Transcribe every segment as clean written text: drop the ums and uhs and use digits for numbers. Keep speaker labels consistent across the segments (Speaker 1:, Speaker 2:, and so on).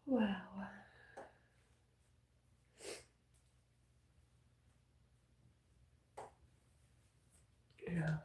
Speaker 1: Wow. Yeah.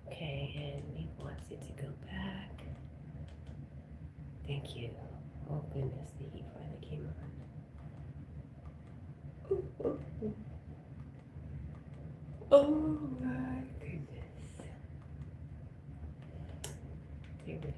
Speaker 1: Okay, and we want it to go back. Thank you. Oh goodness, the heat finally came on. Ooh, ooh, ooh. Oh my goodness. Here we go.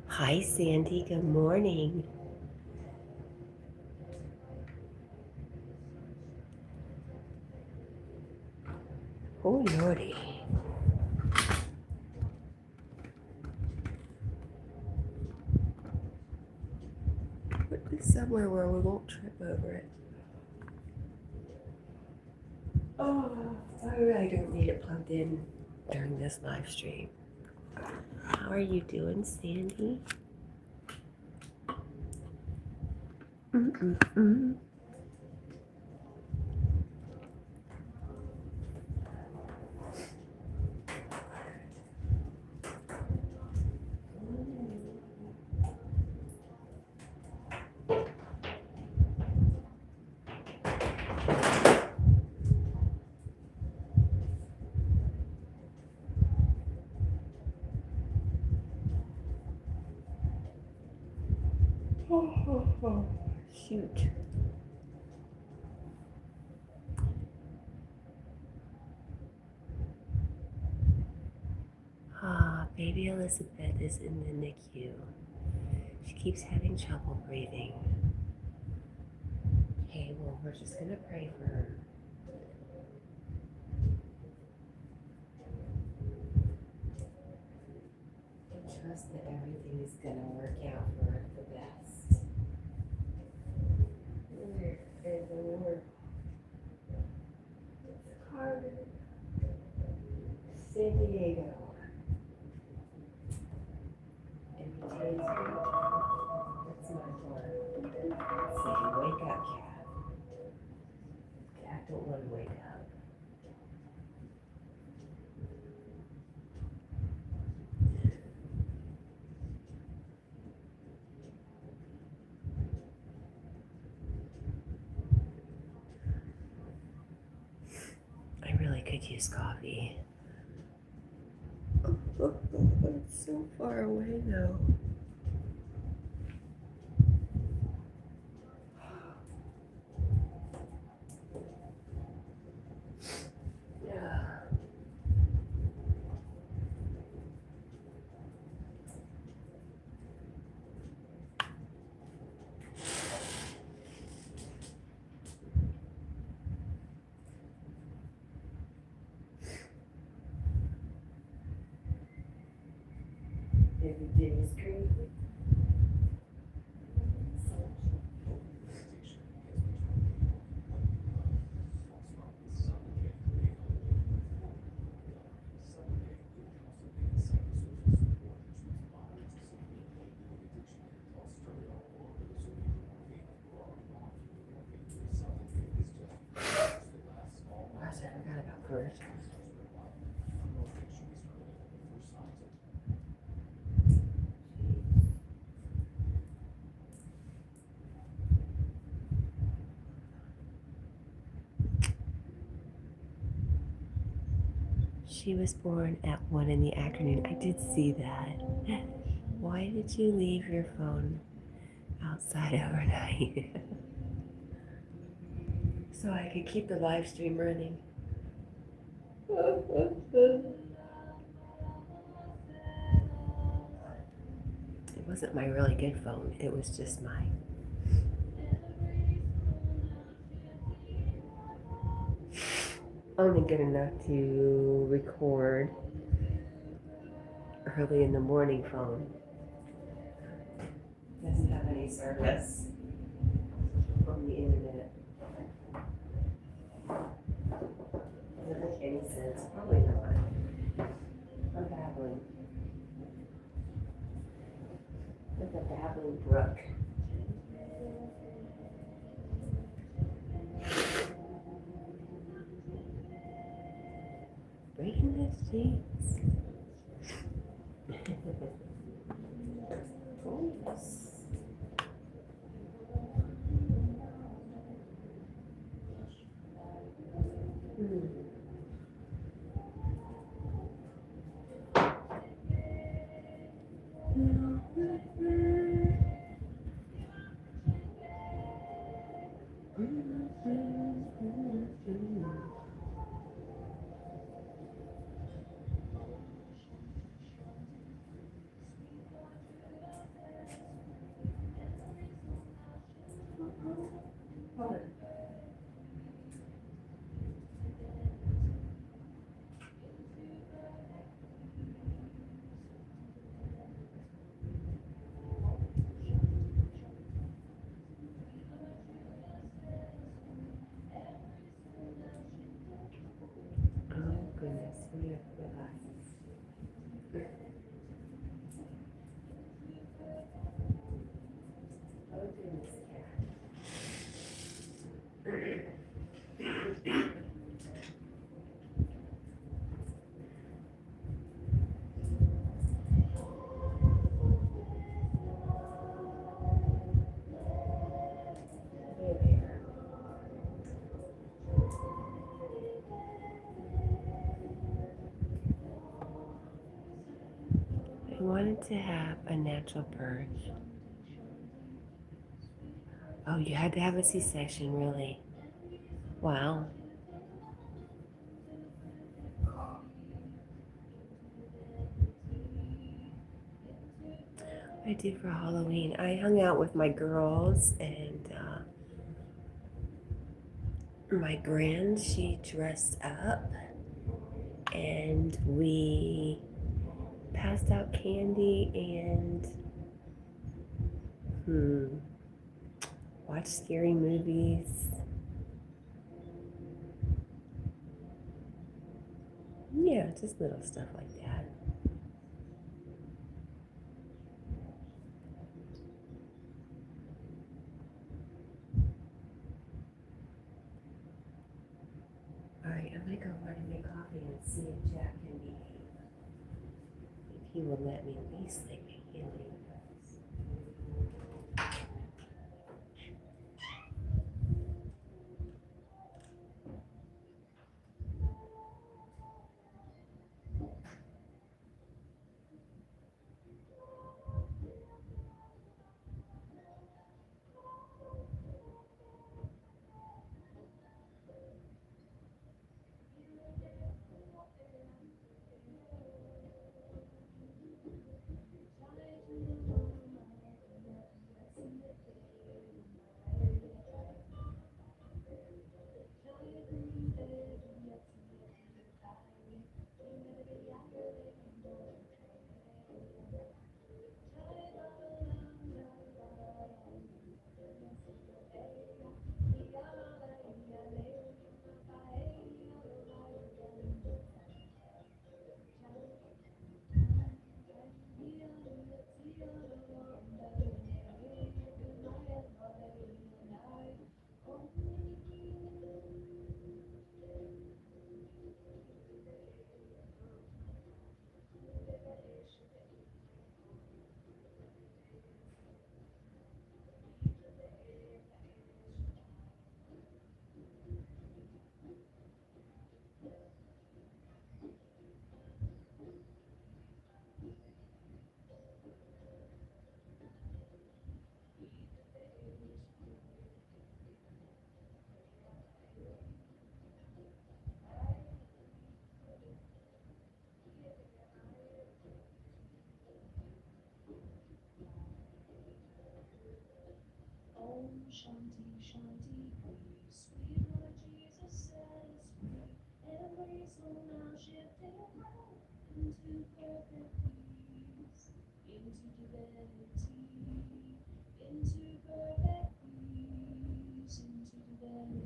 Speaker 1: Hi, Sandy. Good morning. Oh, lordy. Put this somewhere where we won't trip over it. Oh, I really don't need it plugged in during this live stream. How are you doing, Sandy? Mm-mm-mm. Oh, shoot. Baby Elizabeth is in the NICU. She keeps having trouble breathing. Okay, well, we're just gonna pray for her. And trust that everything is gonna work out for the best. Where is the Lord? Carmen. San Diego. And that's my heart. Let's see, wake up, Cat. Cat don't want to wake up. could use coffee. It's so far away though. Yeah. Every day is crazy. Gosh, I forgot about commercials. She was born at 1 in the afternoon. I did see that. Why did you leave your phone outside overnight? So I could keep the live stream running. It wasn't my really good phone. It was just my only good enough to record early in the morning phone. Doesn't have any service on the internet. Doesn't make any sense. Probably not. I'm babbling. Like a babbling brook. Breaking the sheets. Oh, yes. Goodness, we have to relax. Oh, goodness, I wanted to have a natural birth. Oh, you had to have a C-section, really? Wow. I did for Halloween. I hung out with my girls and my grand, she dressed up and we passed out candy and watched scary movies. Yeah, just little stuff like that. Alright, I'm gonna go run and make coffee and see if Jack can behave. If he will let me be sleeping, he'll leave us.
Speaker 2: Shanti, Shanti, be sweet Lord Jesus set us free. Every soul now shifting round into perfect peace, into divinity, into perfect peace, into divinity.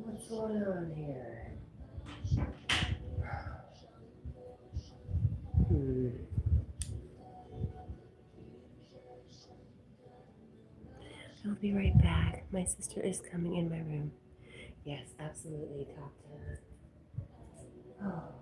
Speaker 1: What's going on here? I'll be right back. My sister is coming in my room. Yes, absolutely. Talk to her. Oh.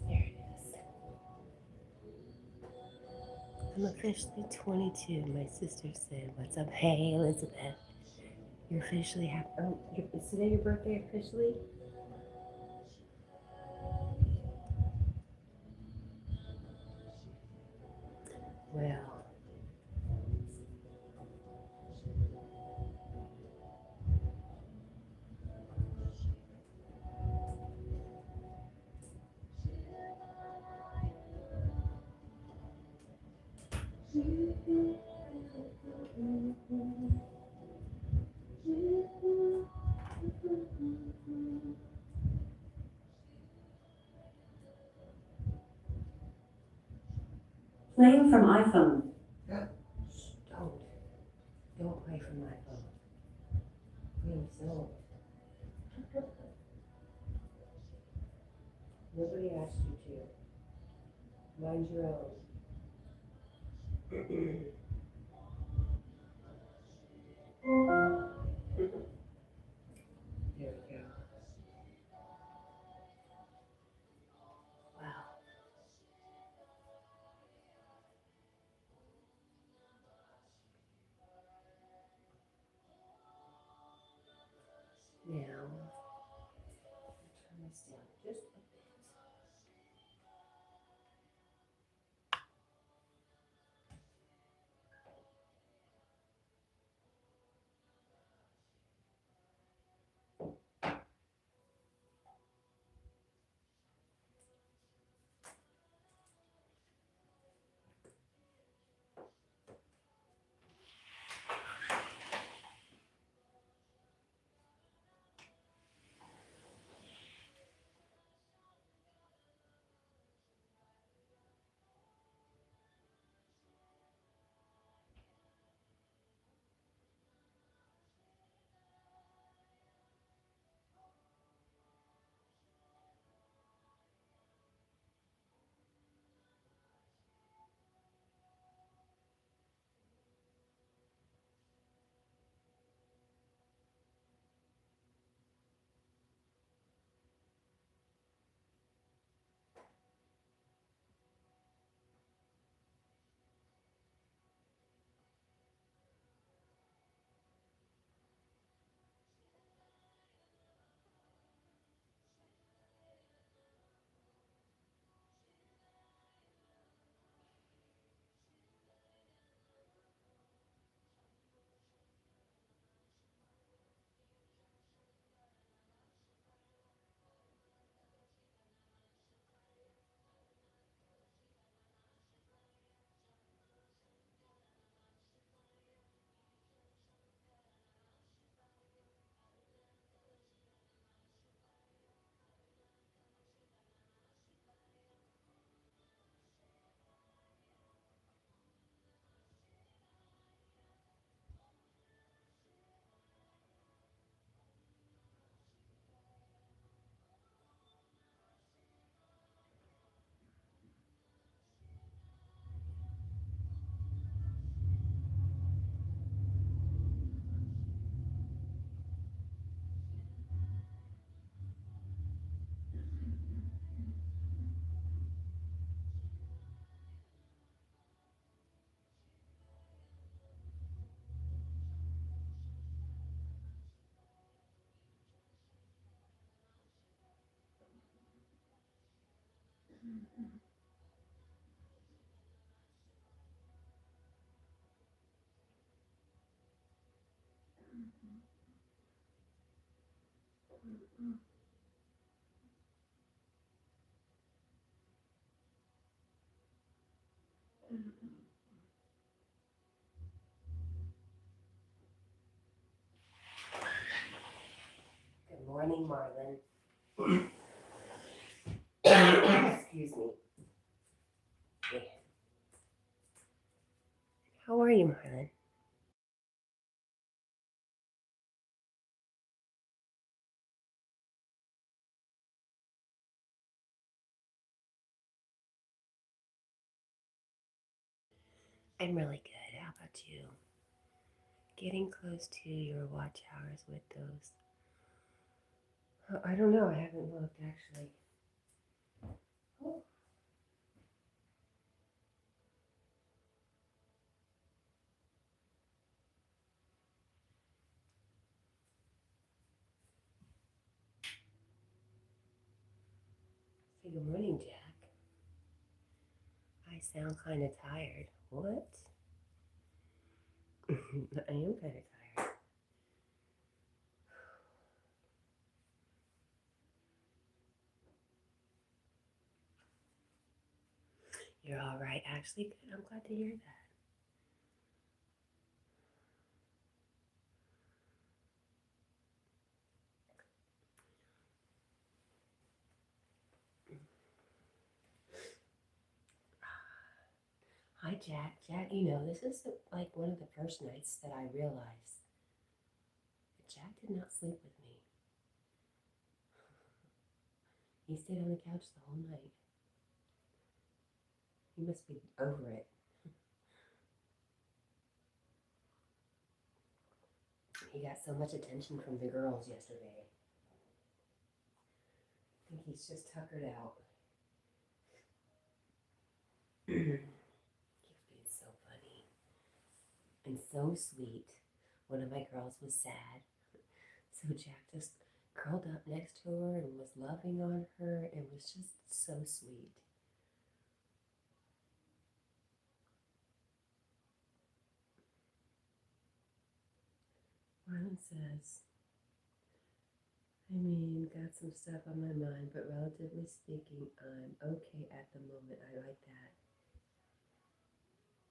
Speaker 1: There it is. I'm officially 22. My sister said, "What's up? Hey, Elizabeth. You're officially happy. Oh, is today your birthday officially?" Well,
Speaker 3: Playing from iPhone.
Speaker 1: don't play from my phone. Please don't. Nobody asked you to. Mind your own. There we go. Wow. Now, turn this down just a bit. Good morning, Marlon. Excuse me. Yeah. How are you, Marlon? I'm really good. How about you? Getting close to your watch hours with those. I don't know. I haven't looked actually. Oh. Hey, good morning, Jack. I sound kind of tired. What? I am kind of tired. You're all right. Actually, good. I'm glad to hear that. Hi, Jack. Jack, this is like one of the first nights that I realized that Jack did not sleep with me. He stayed on the couch the whole night. He must be over it. He got so much attention from the girls yesterday. I think he's just tuckered out. He was being so funny and so sweet. One of my girls was sad, so Jack just curled up next to her and was loving on her and was just so sweet. Marlon says, got some stuff on my mind, but relatively speaking, I'm okay at the moment. I like that.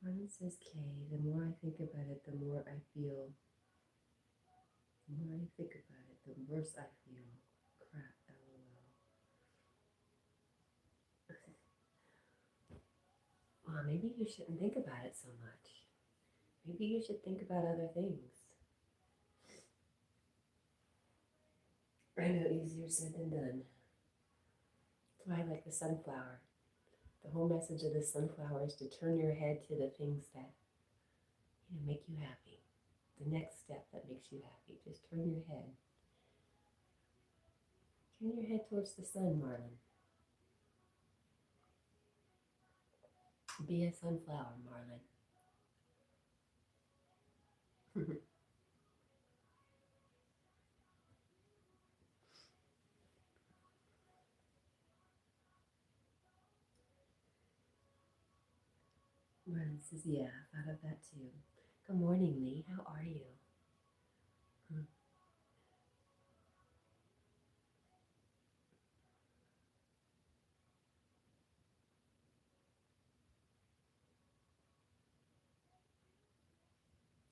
Speaker 1: Marlon says, Kay, the more I think about it, the more I feel. The more I think about it, the worse I feel. Crap, lol. Well, maybe you shouldn't think about it so much. Maybe you should think about other things. I know, easier said than done. That's why I like the sunflower. The whole message of the sunflower is to turn your head to the things that make you happy. The next step that makes you happy. Just turn your head. Turn your head towards the sun, Marlon. Be a sunflower, Marlon. Marlon says, yeah, I thought of that too. Good morning, Lee. How are you?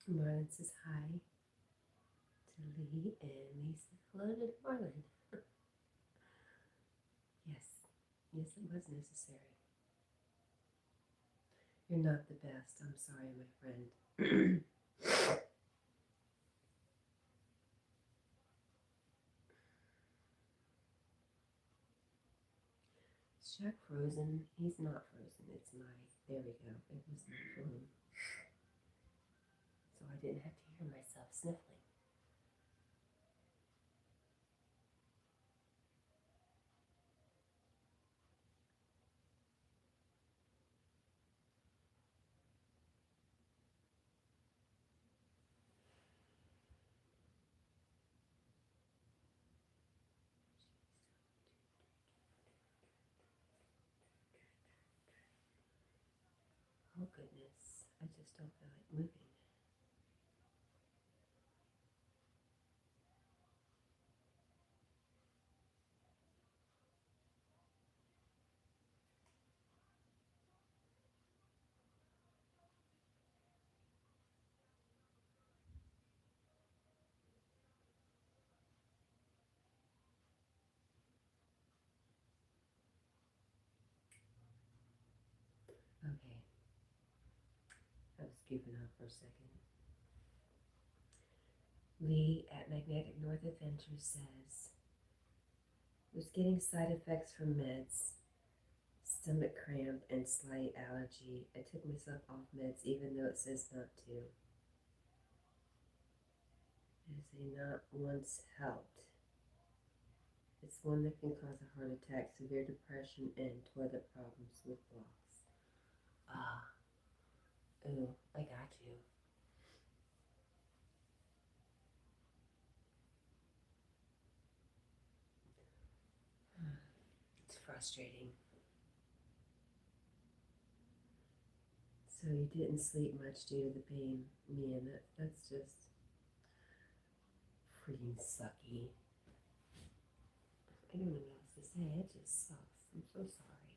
Speaker 1: Marlon says hi to Lee, and Lee says hello to Marlon. Yes, yes, it was necessary. You're not the best. I'm sorry, my friend. Is Jack frozen? He's not frozen. It's my, there we go. It was my phone. So I didn't have to hear myself sniffling. Oh goodness, I just don't feel like moving. Okay, I was goofing off for a second. Lee at Magnetic North Adventures says, was getting side effects from meds, stomach cramp and slight allergy. I took myself off meds even though it says not to. They say not once helped. It's one that can cause a heart attack, severe depression, and toilet problems with blocks. Ooh, I got you. It's frustrating. So you didn't sleep much due to the pain. Man, that's just freaking sucky. I don't know what else to say. It just sucks. I'm so sorry.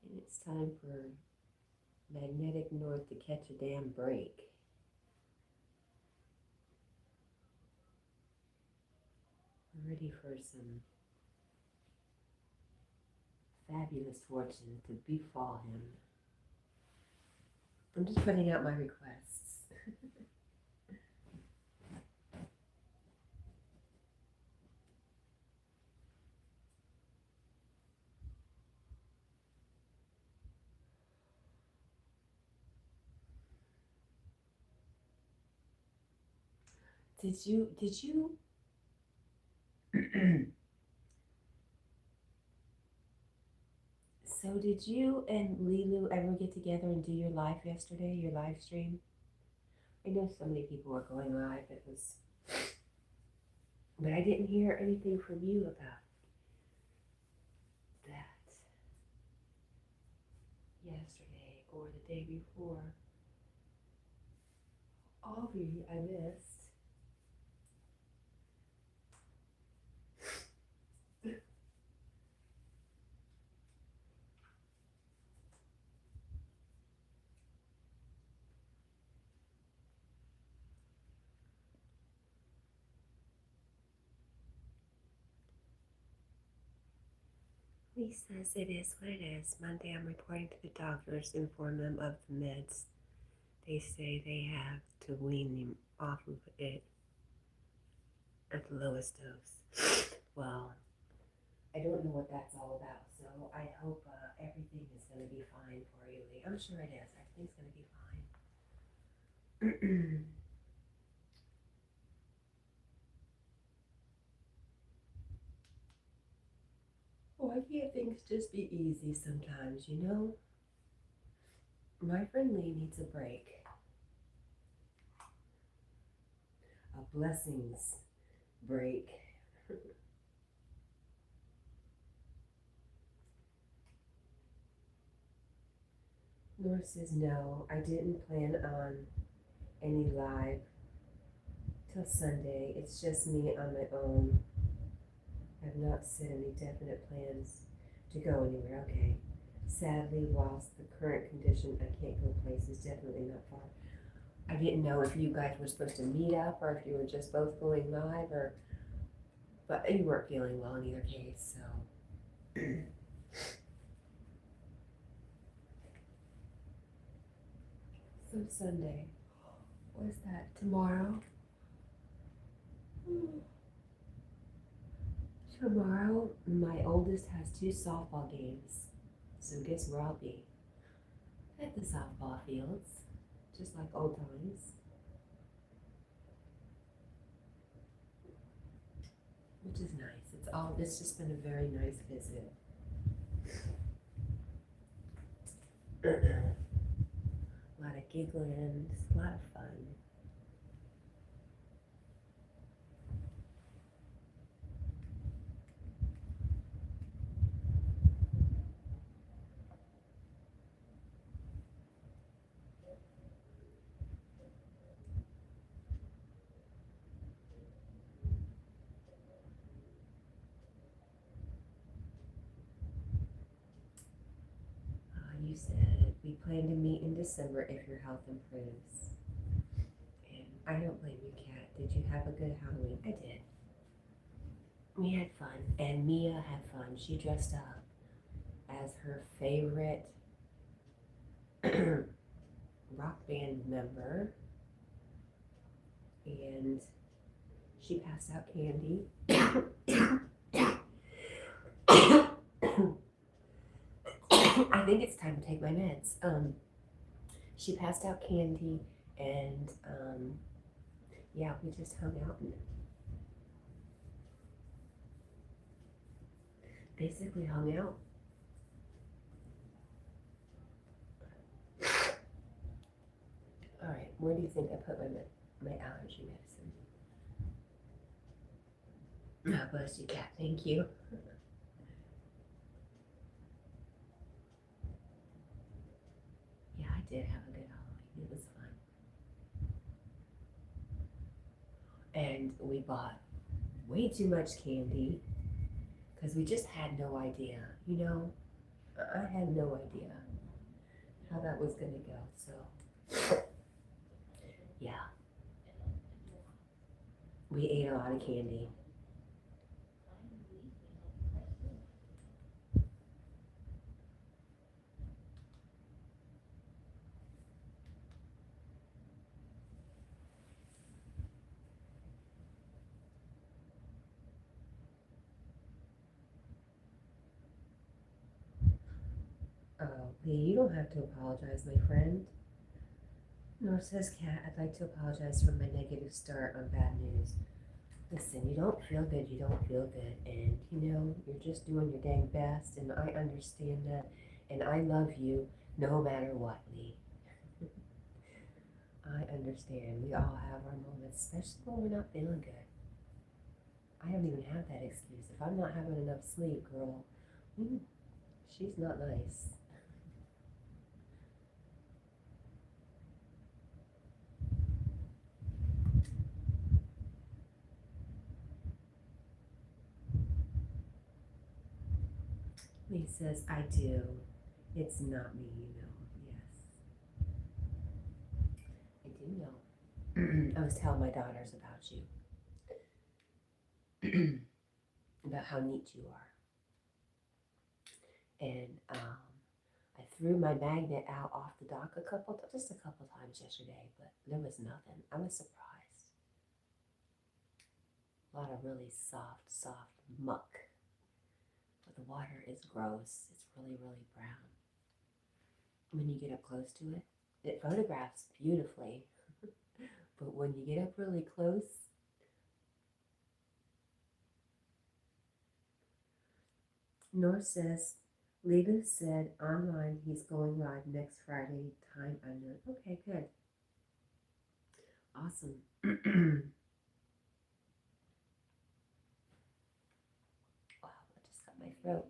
Speaker 1: And it's time for Magnetic North to catch a damn break. I'm ready for some fabulous fortune to befall him. I'm just putting out my requests. Did you So did you and Lilu ever get together and do your live yesterday, your live stream? I know so many people were going live, but I didn't hear anything from you about that yesterday or the day before. All of you I missed. Lee says it is what it is. Monday I'm reporting to the doctors, inform them of the meds. They say they have to wean him off of it at the lowest dose. Well, I don't know what that's all about, so I hope everything is going to be fine for you, Lee. I'm sure it is. Everything's going to be fine. Why can't things just be easy sometimes, you know? My friend Lee needs a break. A blessings break. Nora says, no, I didn't plan on any live till Sunday. It's just me on my own. I've not set any definite plans to go anywhere. Okay. Sadly, whilst the current condition, I can't go places, definitely not far. I didn't know if you guys were supposed to meet up or if you were just both going live but you weren't feeling well in either case, so. So Sunday, what is that, tomorrow? Tomorrow, my oldest has 2 softball games, so guess where I'll be? At the softball fields, just like old times. Which is nice. It's just been a very nice visit. A lot of giggling, just a lot of fun. You said we plan to meet in December if your health improves. And I don't blame you, Kat. Did you have a good Halloween? I did. We had fun, and Mia had fun. She dressed up as her favorite rock band member, and she passed out candy. I think it's time to take my meds. She passed out candy, and yeah, we just hung out and basically hung out. All right, where do you think I put my allergy medicine? Oh, bless you, Cat. Thank you. And we bought way too much candy because we just had no idea. You know, I had no idea how that was going to go. So, yeah, we ate a lot of candy. Oh, Lee, you don't have to apologize, my friend. Nor says Cat, I'd like to apologize for my negative start on bad news. Listen, you don't feel good, you don't feel good. And, you know, you're just doing your dang best. And I understand that. And I love you no matter what, Lee. I understand. We all have our moments, especially when we're not feeling good. I don't even have that excuse. If I'm not having enough sleep, girl, she's not nice. Lee says, I do. It's not me, you know. Yes, I do know. I was telling my daughters about you, about how neat you are. And I threw my magnet out off the dock just a couple times yesterday, but there was nothing. I was surprised. A lot of really soft muck. But the water is gross. It's really, really brown. When you get up close to it, it photographs beautifully. But when you get up really close, Nor says, Leva said online he's going live next Friday, time unknown. Okay, good. Awesome. Wow, I just got my throat.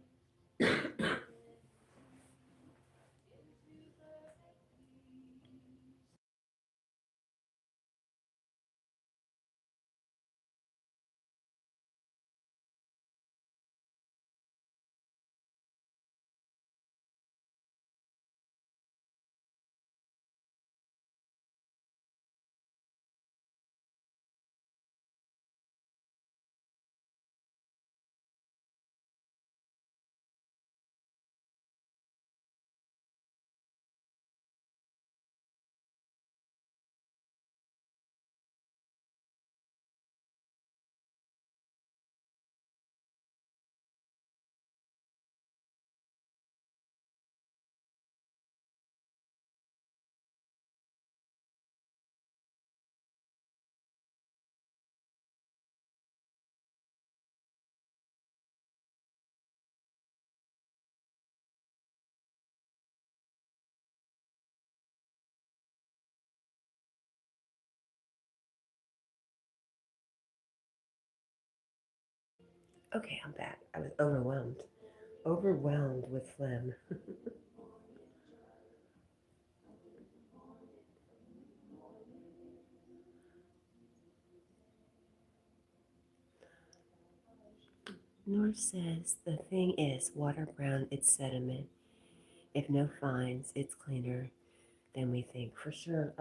Speaker 1: Okay, I'm back. I was overwhelmed. Overwhelmed with phlegm. Nor says the thing is water brown, it's sediment. If no fines, it's cleaner than we think. For sure.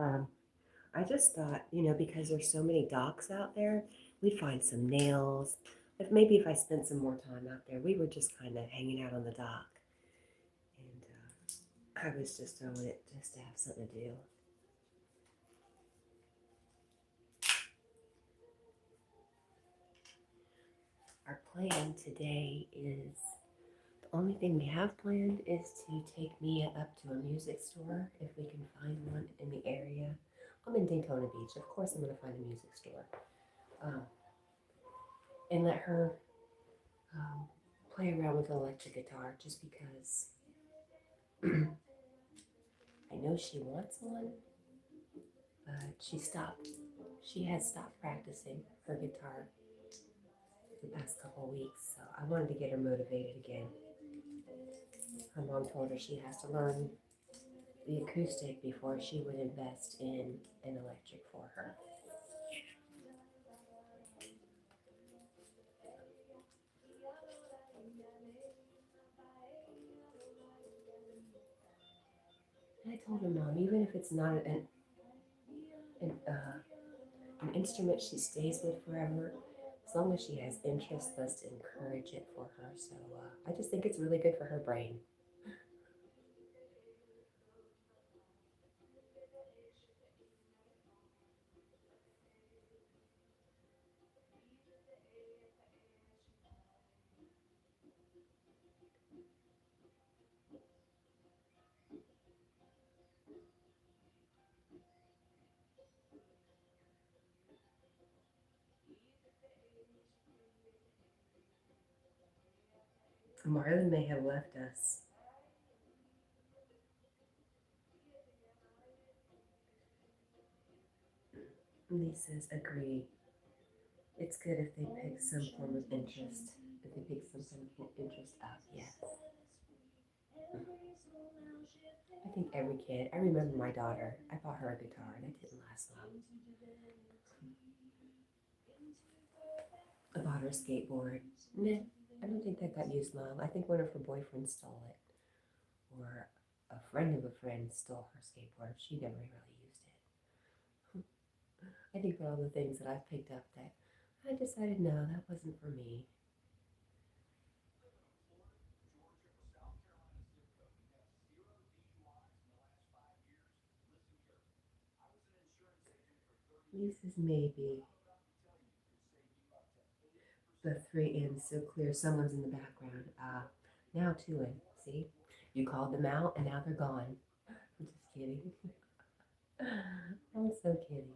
Speaker 1: I just thought, you know, because there's so many docks out there, we'd find some nails. If I spent some more time out there, we were just kind of hanging out on the dock. And I was just throwing it just to have something to do. Our plan today is, the only thing we have planned is to take Mia up to a music store if we can find one in the area. I'm in Daytona Beach. Of course I'm going to find a music store. And let her play around with an electric guitar just because I know she wants one, but she has stopped practicing her guitar the past couple of weeks, so I wanted to get her motivated again. Her mom told her she has to learn the acoustic before she would invest in an electric for her. And I told her, Mom, even if it's not an, an instrument she stays with forever, as long as she has interest, let's encourage it for her. So I just think it's really good for her brain. Marlon may have left us. Lee says, agree. It's good if they pick some form of interest. If they pick some form of interest up, yes. I think every kid, I remember my daughter, I bought her a guitar and it didn't last long. I bought her a skateboard. Nah, I don't think that got used long. I think one of her boyfriends stole it. Or a friend of a friend stole her skateboard. She never really used it. I think for all the things that I've picked up that I decided, no, that wasn't for me. Lisa's maybe. The 3 N's so clear. Someone's in the background. Now 2 N. See? You called them out and now they're gone. I'm just kidding. I'm so kidding.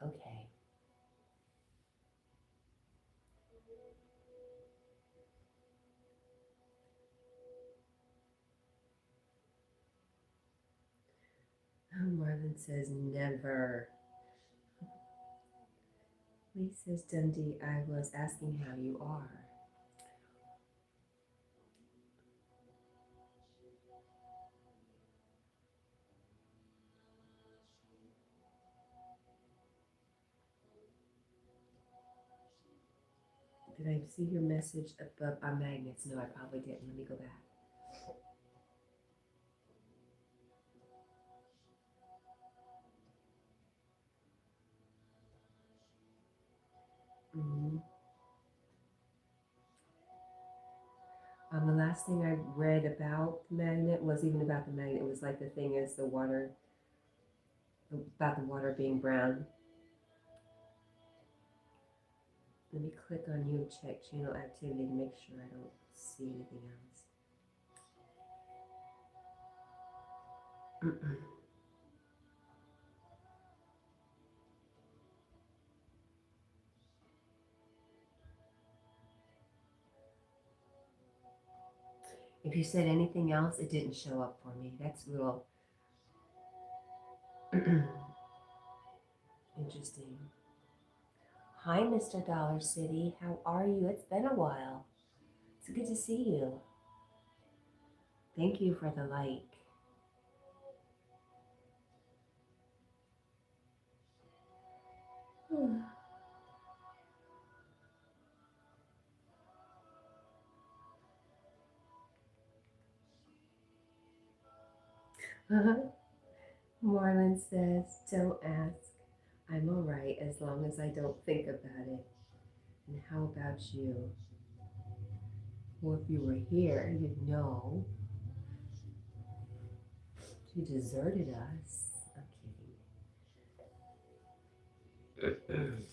Speaker 1: Okay. Marvin says never. Lee says, Dundee, I was asking how you are. Did I see your message above on magnets? No, I probably didn't. Let me go back. The last thing I read about the magnet wasn't even about the magnet. It was like the thing is the water, about the water being brown. Let me click on you and check channel activity to make sure I don't see anything else. If you said anything else, it didn't show up for me. That's a little interesting. Hi, Mr. Dollar City. How are you? It's been a while. It's good to see you. Thank you for the like. Marlon says, don't ask. I'm all right as long as I don't think about it. And how about you? Well, if you were here, you'd know. She deserted us. I'm kidding.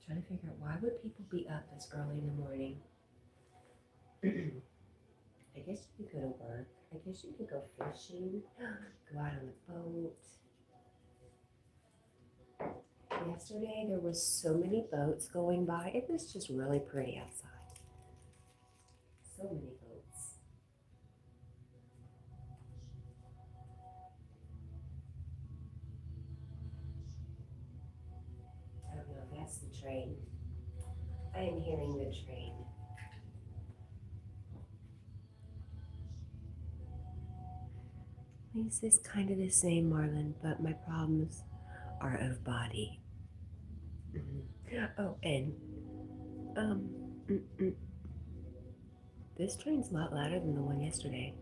Speaker 1: Trying to figure out why would people be up this early in the morning? I guess you could go to work. I guess you could go fishing, go out on the boat. Yesterday there was so many boats going by. It was just really pretty outside. So many boats. I don't know, that's the train. I am hearing the train. Lisa's kind of the same, Marlon, but my problems are of body. Oh, and um, this train's a lot louder than the one yesterday.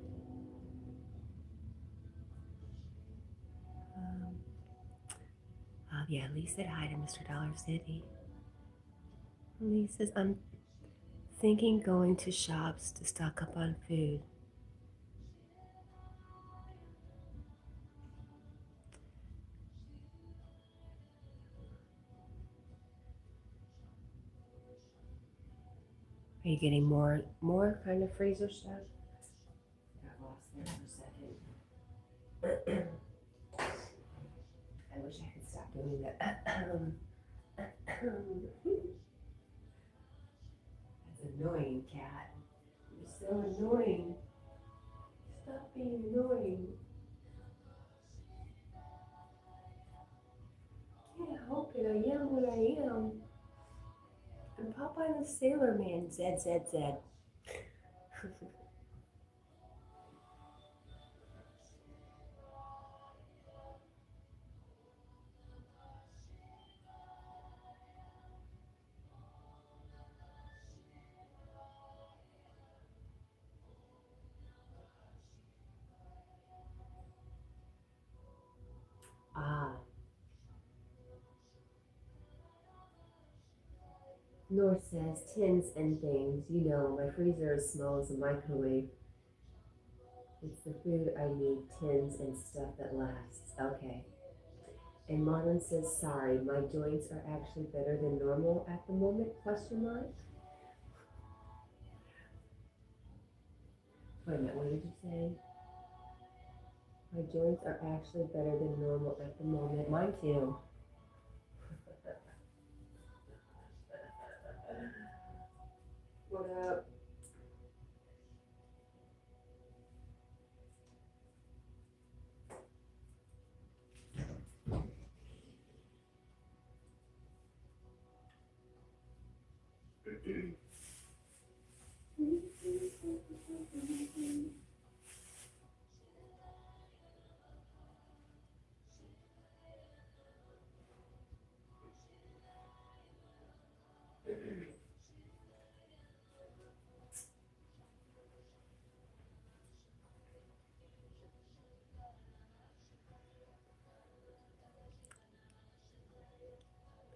Speaker 1: Yeah, Lee said hi to Mr. Dollar City. Lee says, I'm thinking going to shops to stock up on food. Are you getting more kind of freezer stuff? Got lost there for a second. I wish I could stop doing that. That's annoying, Cat. You're so annoying. Stop being annoying. Can't help it. I am what I am. I'm Popeye the Sailor Man. Zed, Zed, Zed. Ah. North says tins and things. You know, my freezer is small as a microwave. It's the food I need, tins and stuff that lasts. Okay. And Marlon says, sorry, my joints are actually better than normal at the moment, question mark? Wait a minute, what did you say? My joints are actually better than normal at the moment. Mine too. What up?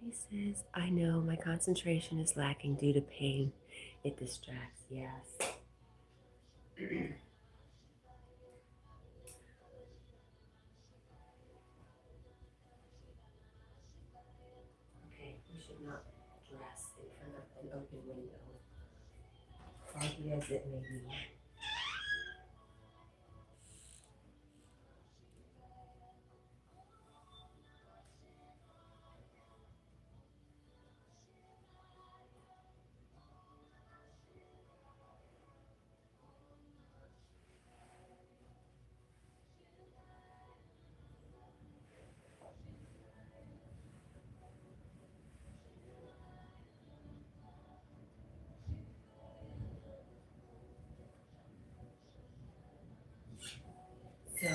Speaker 1: He says, I know my concentration is lacking due to pain. It distracts, yes. Okay, we should not dress in front of an open window, foggy as it may be. So,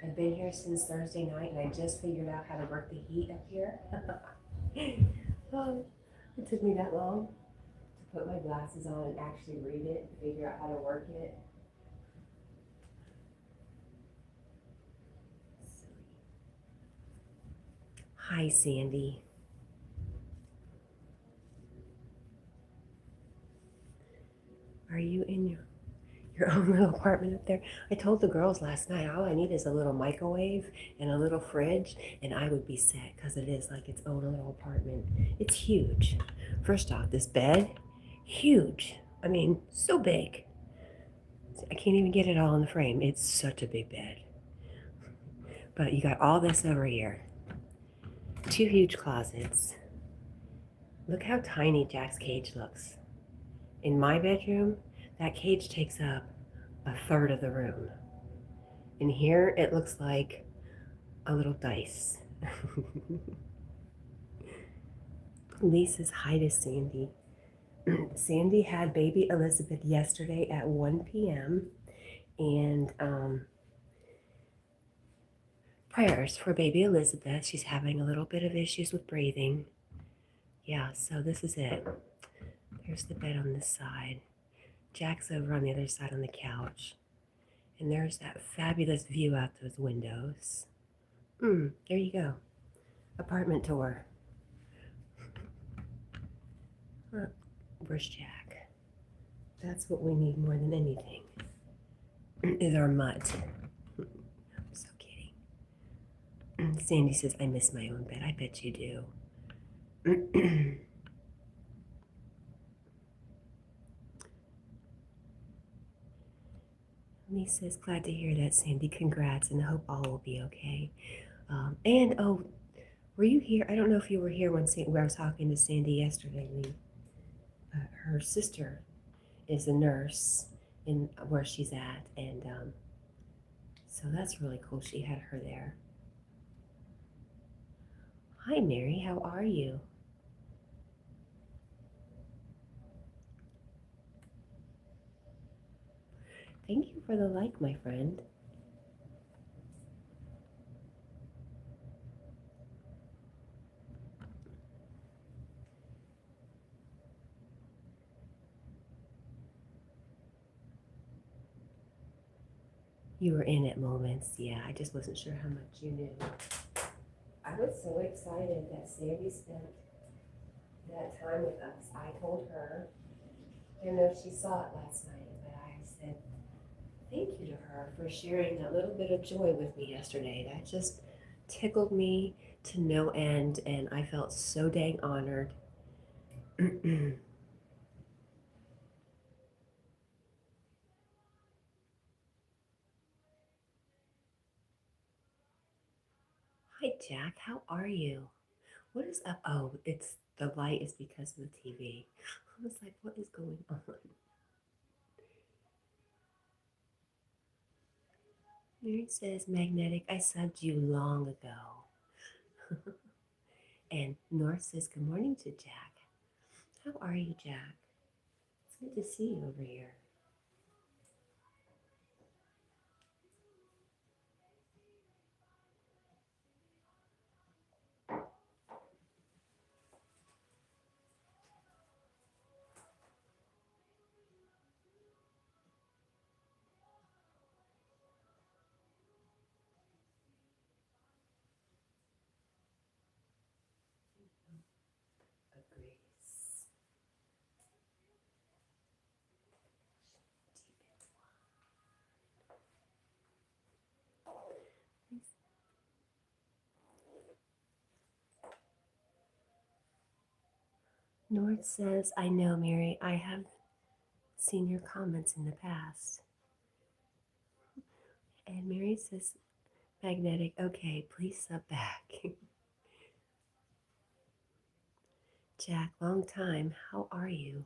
Speaker 1: I've been here since Thursday night and I just figured out how to work the heat up here. It took me that long to put my glasses on and actually read it and figure out how to work it. Hi, Sandy. Are you in your own little apartment up there? I told the girls last night, all I need is a little microwave and a little fridge, and I would be set because it is like its own little apartment. It's huge. First off, this bed, huge. I mean, so big. I can't even get it all in the frame. It's such a big bed. But you got all this over here. 2 huge closets. Look how tiny Jack's cage looks. In my bedroom, that cage takes up a third of the room. In here, it looks like a little dice. Lisa's hi to Sandy. Sandy had baby Elizabeth yesterday at 1 p.m. and Prayers for baby Elizabeth. She's having a little bit of issues with breathing. Yeah, so this is it. There's the bed on this side. Jack's over on the other side on the couch. And there's that fabulous view out those windows. There you go. Apartment tour. Where's Jack? That's what we need more than anything. Is our mutt. I'm so kidding. Sandy says, I miss my own bed. I bet you do. He says, glad to hear that, Sandy. Congrats, and I hope all will be okay. Were you here? I don't know if you were here when I was talking to Sandy yesterday. Her sister is a nurse in where she's at, and so that's really cool. She had her there. Hi, Mary. How are you? Thank you for the like, my friend. You were in at moments. Yeah, I just wasn't sure how much you knew. I was so excited that Sandy spent that time with us. I told her, I don't know if she saw it last night, but I said thank you to her for sharing that little bit of joy with me yesterday. That just tickled me to no end, and I felt so dang honored. Hi, Jack. How are you? What is up? Oh, it's the light is because of the TV. I was like, what is going on? Mary says, Magnetic, I subbed you long ago. And North says, good morning to Jack. How are you, Jack? It's good to see you over here. A grace. North says, I know, Mary. I have seen your comments in the past. And Mary says, Magnetic, okay, please sub back. Jack, long time. How are you?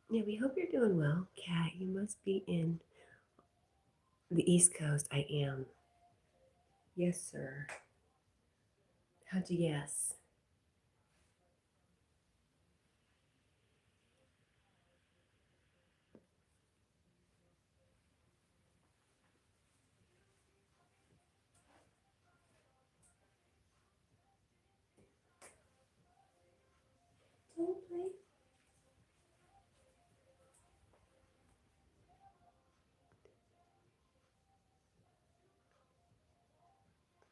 Speaker 1: Yeah, we hope you're doing well. Kat, you must be in the East Coast. I am. Yes, sir. How'd you guess? Don't play.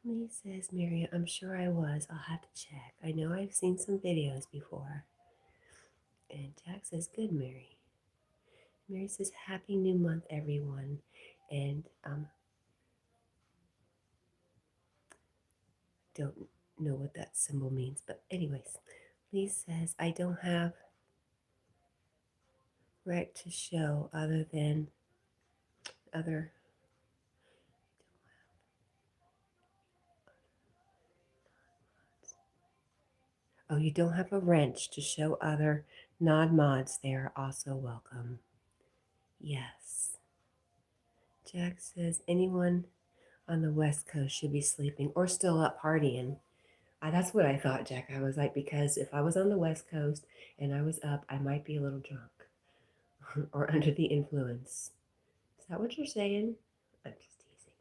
Speaker 1: Lee says, Mary, I'm sure I was. I'll have to check. I know I've seen some videos before. And Jack says, good, Mary. Mary says, happy new month, everyone. And don't know what that symbol means. But anyways, Lee says, I don't have rec to show other than other. Oh, you don't have a wrench to show other non-mods. They are also welcome. Yes. Jack says, anyone on the West Coast should be sleeping or still up partying. That's what I thought, Jack. I was like, because if I was on the West Coast and I was up, I might be a little drunk or under the influence. Is that what you're saying? I'm just teasing.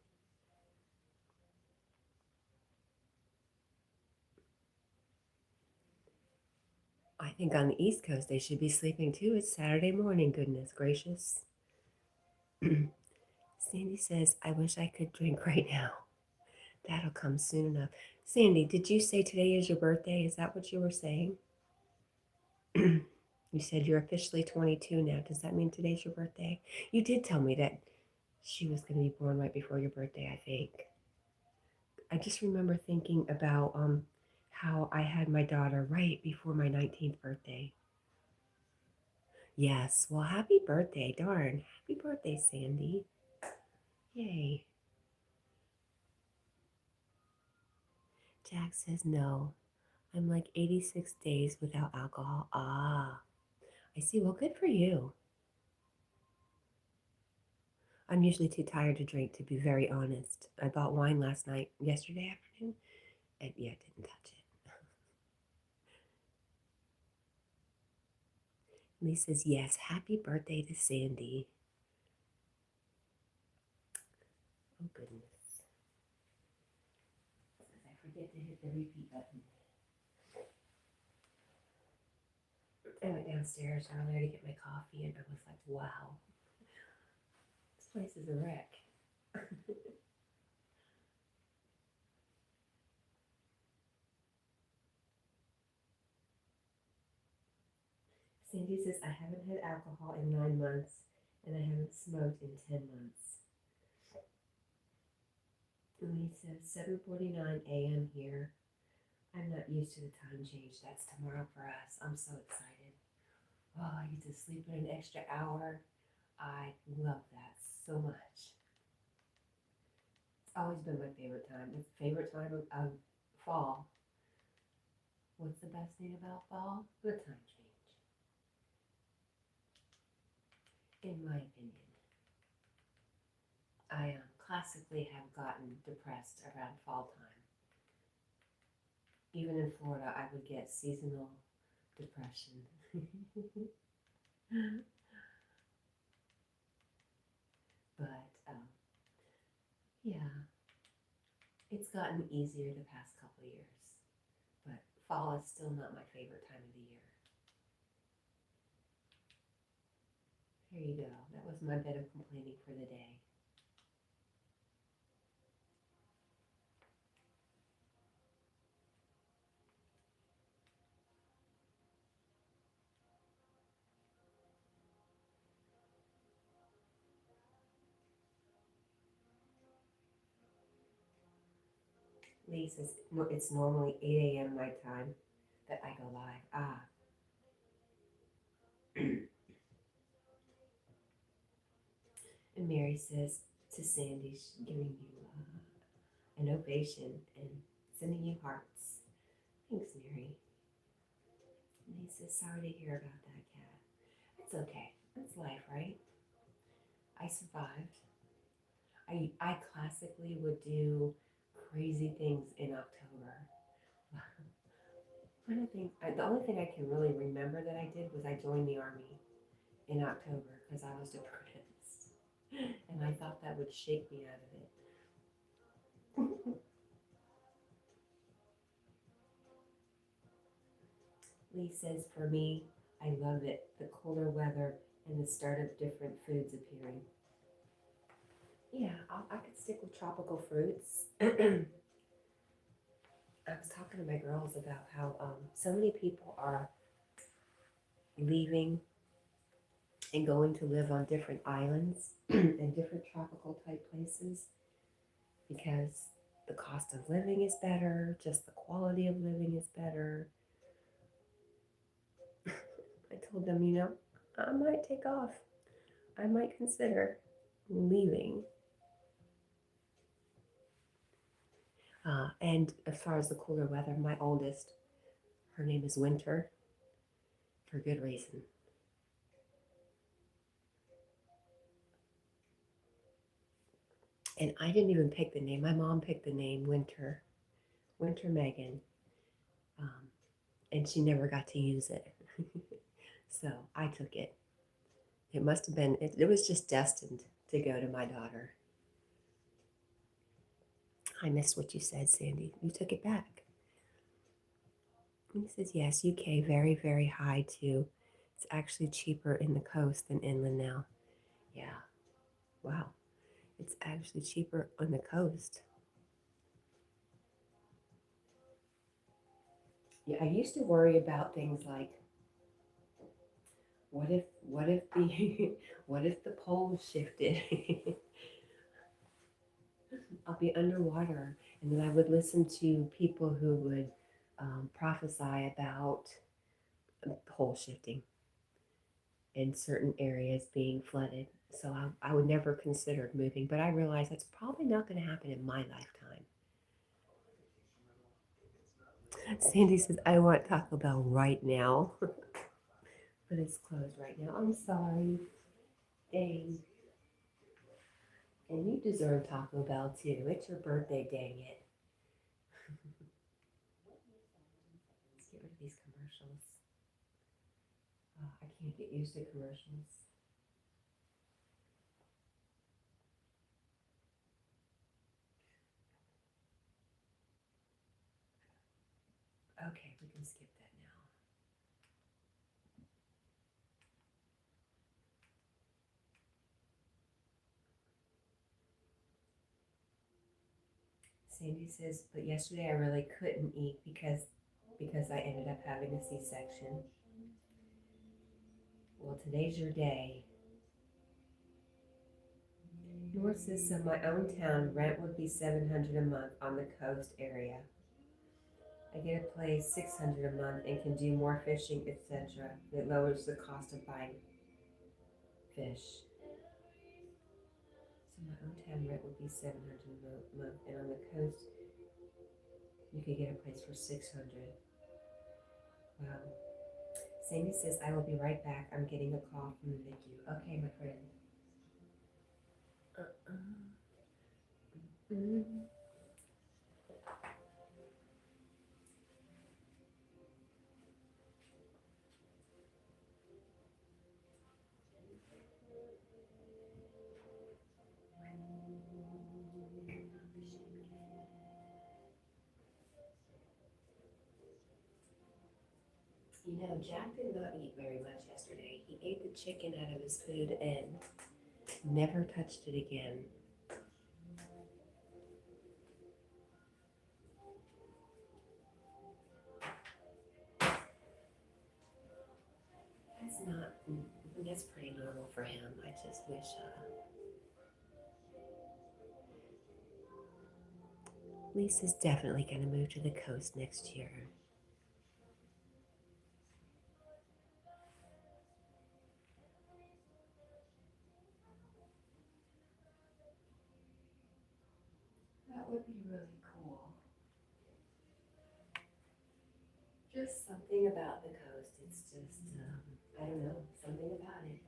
Speaker 1: think on the East Coast they should be sleeping too. It's Saturday morning, goodness gracious. Sandy says, I wish I could drink right now. That'll come soon enough. Sandy, did you say today is your birthday? Is that what you were saying? You said you're officially 22 now. Does that mean today's your birthday? You did tell me that she was going to be born right before your birthday, I think. I just remember thinking about how I had my daughter right before my 19th birthday. Yes, well, happy birthday. Darn. Happy birthday, Sandy. Yay. Jack says no. I'm like 86 days without alcohol. Ah, I see. Well, good for you. I'm usually too tired to drink, to be very honest. I bought wine yesterday afternoon, and yeah, didn't touch it. Lee says, yes, happy birthday to Sandy. Oh, goodness. I forget to hit the repeat button. I went downstairs earlier to get my coffee, and I was like, wow, this place is a wreck. Sandy says, I haven't had alcohol in 9 months, and I haven't smoked in 10 months. Lee says, 7:49 a.m. here. I'm not used to the time change. That's tomorrow for us. I'm so excited. Oh, I get to sleep in an extra hour. I love that so much. It's always been my favorite time. It's the favorite time of fall. What's the best thing about fall? The time change. In my opinion. I classically have gotten depressed around fall time. Even in Florida, I would get seasonal depression. But yeah, it's gotten easier the past couple of years. But fall is still not my favorite time of the year. Here you go. That was my bit of complaining for the day. Lee says, no, it's normally 8 a.m. my time that I go live. Ah. And Mary says to Sandy, she's giving you an ovation and sending you hearts. Thanks, Mary. And he says, sorry to hear about that, cat. It's okay. It's life, right? I survived. I classically would do crazy things in October. The only thing I can really remember that I did was I joined the Army in October because I was depressed. And I thought that would shake me out of it. Lee says, for me, I love it. The colder weather and the start of different foods appearing. Yeah, I could stick with tropical fruits. I was talking to my girls about how so many people are leaving and going to live on different islands and different tropical type places because the cost of living is better, just the quality of living is better. I told them, I might take off. I might consider leaving. And as far as the cooler weather, my oldest, her name is Winter, for good reason. And I didn't even pick the name. My mom picked the name Winter Megan. And she never got to use it. So I took it. It must have been, it was just destined to go to my daughter. I missed what you said, Sandy. You took it back. He says, yes, UK, very, very high too. It's actually cheaper in the coast than inland now. Yeah, wow. It's actually cheaper on the coast. Yeah, I used to worry about things like what if the what if the poles shifted? I'll be underwater, and then I would listen to people who would prophesy about pole shifting and certain areas being flooded. So I would never consider moving, but I realized that's probably not going to happen in my lifetime. Sandy says, I want Taco Bell right now, but it's closed right now. I'm sorry. Dang. And you deserve Taco Bell too. It's your birthday, dang it. Let's get rid of these commercials. Oh, I can't get used to commercials. Okay, we can skip that now. Sandy says, but yesterday I really couldn't eat because I ended up having a C-section. Well, today's your day. North says, so my own town rent would be $700 a month on the coast area. I get a place $600 a month and can do more fishing, etc. It lowers the cost of buying fish. So my own town rent would be $700 a month, and on the coast, you could get a place for $600. Wow. Sandy says, I will be right back. I'm getting a call from the NICU. Okay, my friend. You know, Jack did not eat very much yesterday. He ate the chicken out of his food and never touched it again. That's pretty normal for him. I just wish Lisa's definitely going to move to the coast next year. That would be really cool. Just something about the coast. It's just, I don't know, something about it.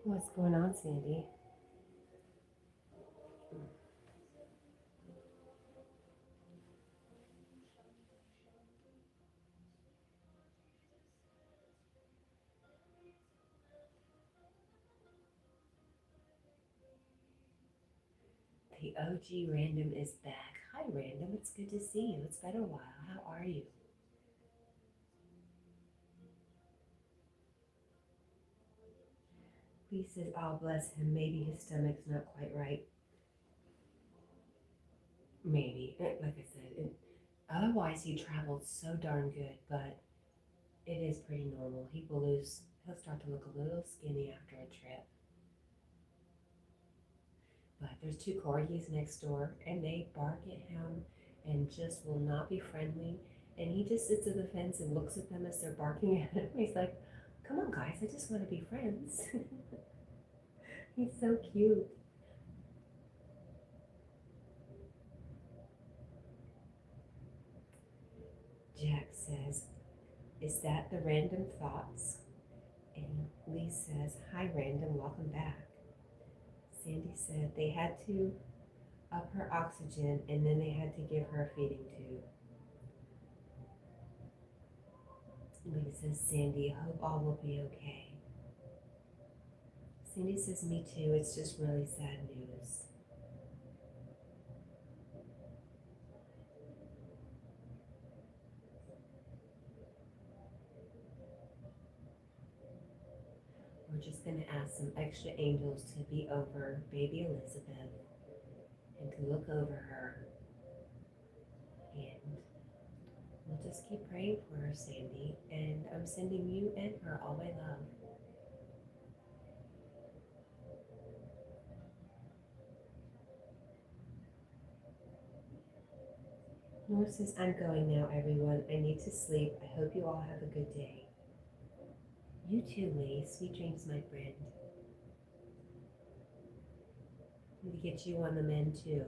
Speaker 1: What's going on, Sandy? The OG Random is back. Hi, Random. It's good to see you. It's been a while. How are you? He says, oh, bless him. Maybe his stomach's not quite right. Maybe. Like I said, otherwise he traveled so darn good, but it is pretty normal. He'll start to look a little skinny after a trip. But there's two corgis next door, and they bark at him and just will not be friendly. And he just sits at the fence and looks at them as they're barking at him. He's like, come on, guys, I just want to be friends. He's so cute. says, "Is that the random thoughts?" And Lee says, "Hi, random, welcome back." Sandy said they had to up her oxygen and then they had to give her a feeding tube. Lee says, "Sandy, hope all will be okay." Sandy says, "Me too, it's just really sad news." We're just going to ask some extra angels to be over baby Elizabeth and to look over her. And we'll just keep praying for her, Sandy. And I'm sending you and her all my love. Nora says, "I'm going now, everyone. I need to sleep. I hope you all have a good day." You too, Lee. Sweet dreams, my friend. I'm going to get you on the mend, too.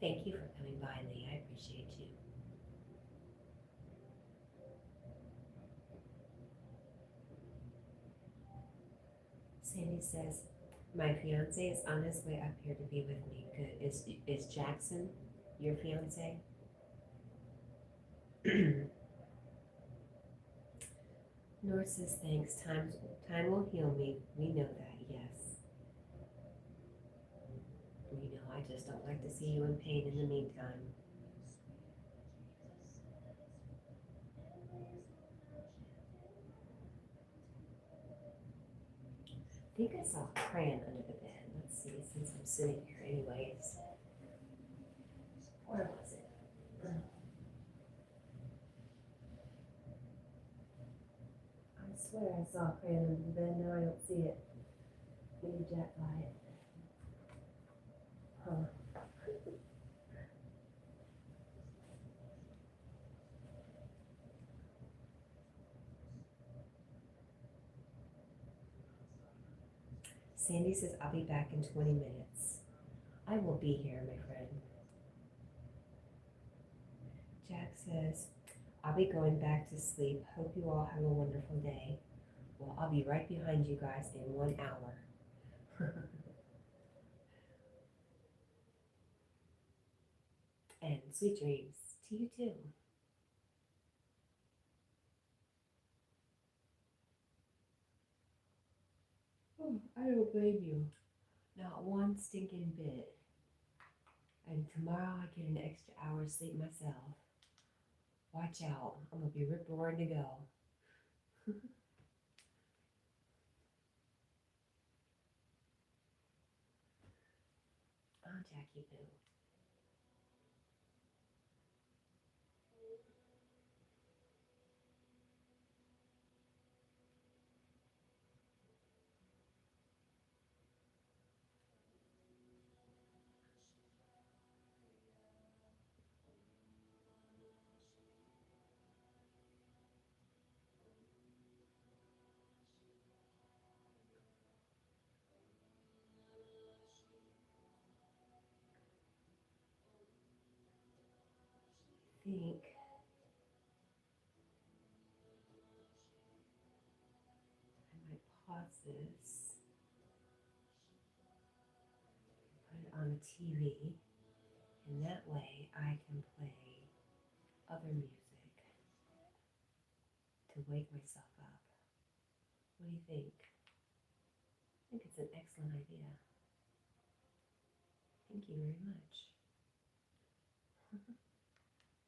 Speaker 1: Thank you for coming by, Lee. I appreciate you. Sandy says, "My fiance is on his way up here to be with me." Good. Is Jackson your fiance? Nora says, "Thanks. Time will heal me. We know that, yes." We know, I just don't like to see you in pain in the meantime. I think I saw a crayon under the bed. Let's see, since I'm sitting here anyways. Where was it? I swear I saw a crayon under the bed. Now I don't see it. Maybe Jack got it. Huh. Sandy says, "I'll be back in 20 minutes. I will be here, my friend." Jack says, "I'll be going back to sleep. Hope you all have a wonderful day." Well, I'll be right behind you guys in 1 hour. And sweet dreams to you too. Oh, I don't blame you. Not one stinking bit. And tomorrow I get an extra hour sleep myself. Watch out. I'm going to be rip roaring to go. Oh, Jackie Boo. I think I might pause this, put it on the TV, and that way I can play other music to wake myself up. What do you think? I think it's an excellent idea. Thank you very much.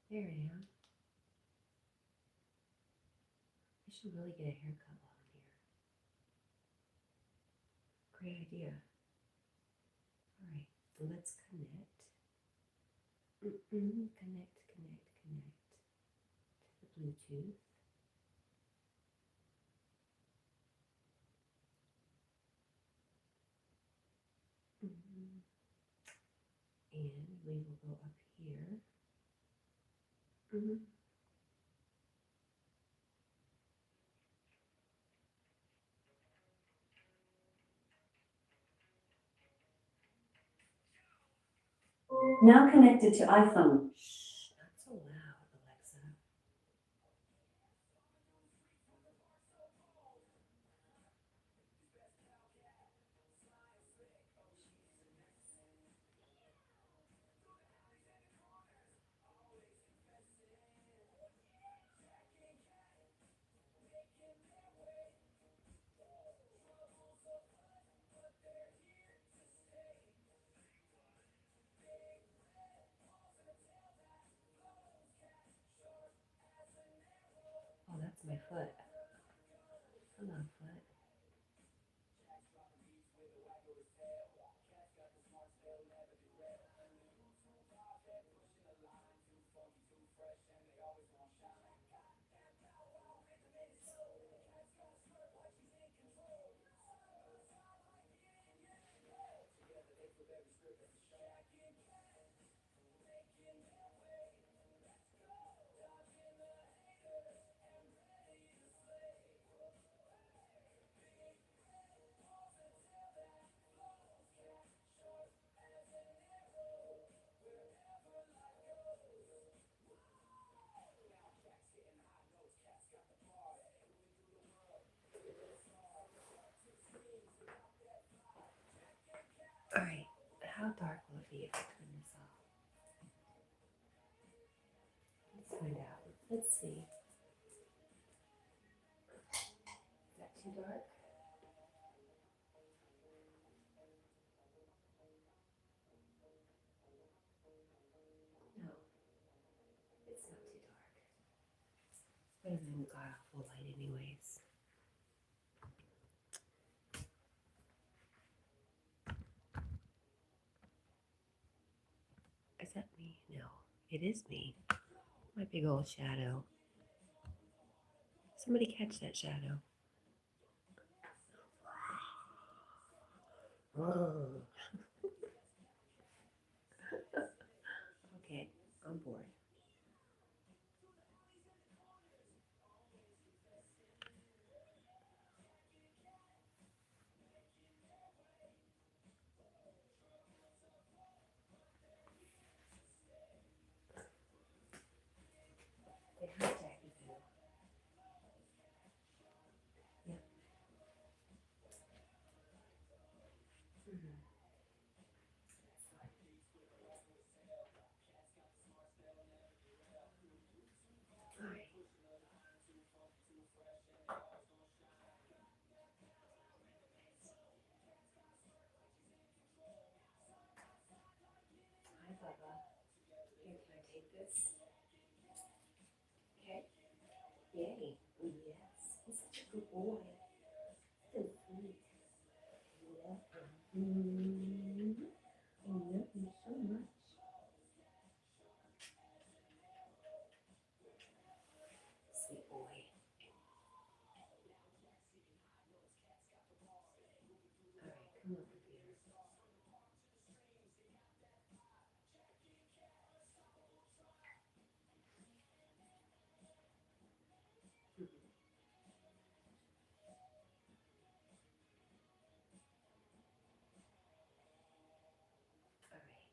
Speaker 1: There I am. I should really get a haircut while I'm here. Great idea. All right, let's connect. Connect to the Bluetooth. And we will go up here.
Speaker 3: Now connected to iPhone.
Speaker 1: Shh, not so loud, Alexa. Oh, that's my foot. Hello, foot. All right, how dark will it be if I turn this off? Let's find out. Let's see. Is that too dark? No, it's not too dark. It's better than the god-awful light anyways. Is that me? No, it is me. My big old shadow. Somebody catch that shadow. Oh. Okay, I'm bored. Say hi, Jackie. Yep. Mm-hmm. All right. Hi, Bubba. Here, can I take this? Okay. Yay. Yes. He's such a good boy. So sweet. I love him. I love him so much. Sweet boy. All right, come over here. All right.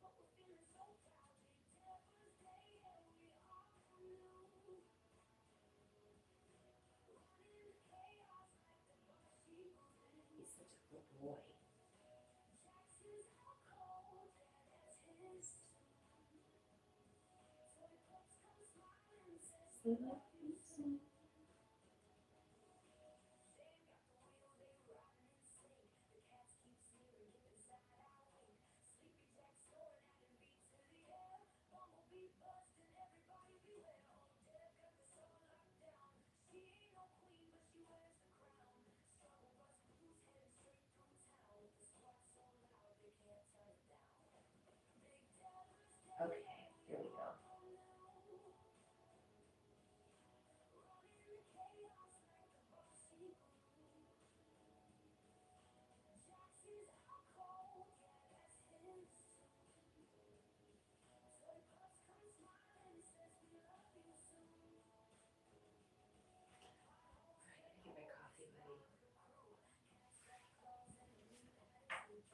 Speaker 1: I'll just put this down here, buddy. Oh, here we go. He's such a good boy. So sweet.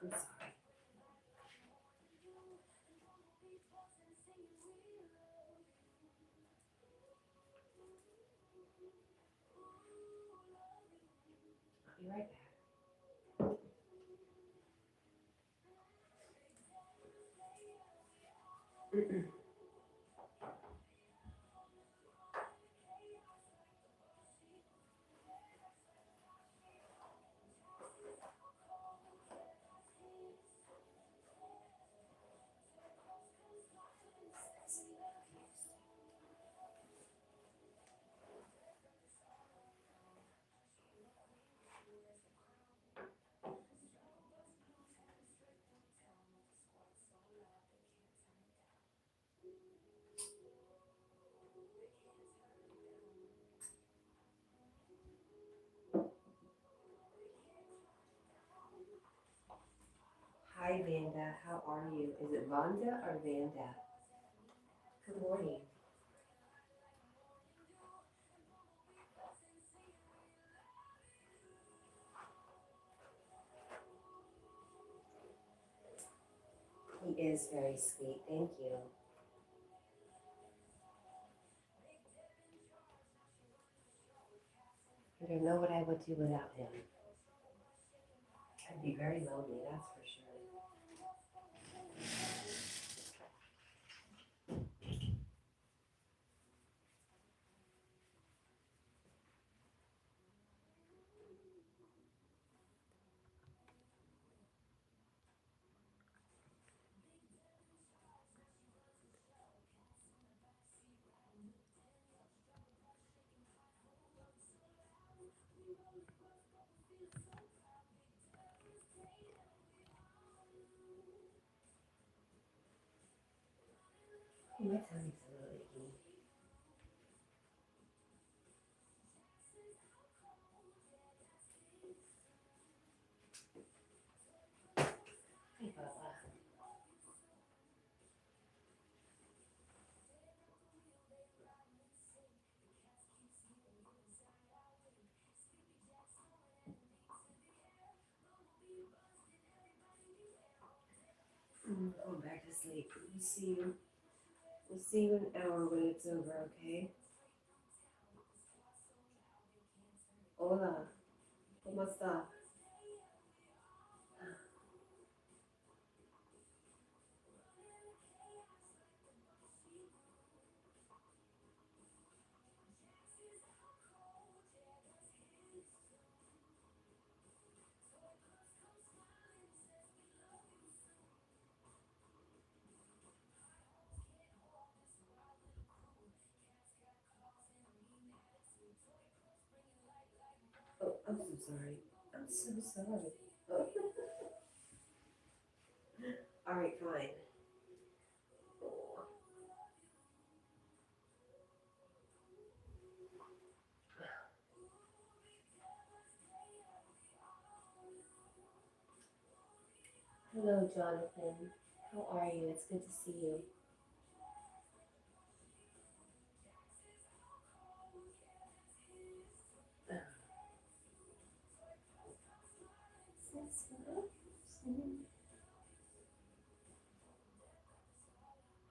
Speaker 1: I'm sorry. I'll be right back. Hi, Vanda. How are you? Is it Vanda or Vanda? Good morning. He is very sweet. Thank you. I don't know what I would do without him. I'd be very lonely, that's for sure. My tummy's a little icky. Hey, Bubba. I'm going back to sleep. We'll see you. We'll see you in an hour when it's over, okay? Hola. ¿Cómo está? Oh, I'm so sorry. I'm so sorry. Oh. All right, fine. Hello, Jonathan. How are you? It's good to see you.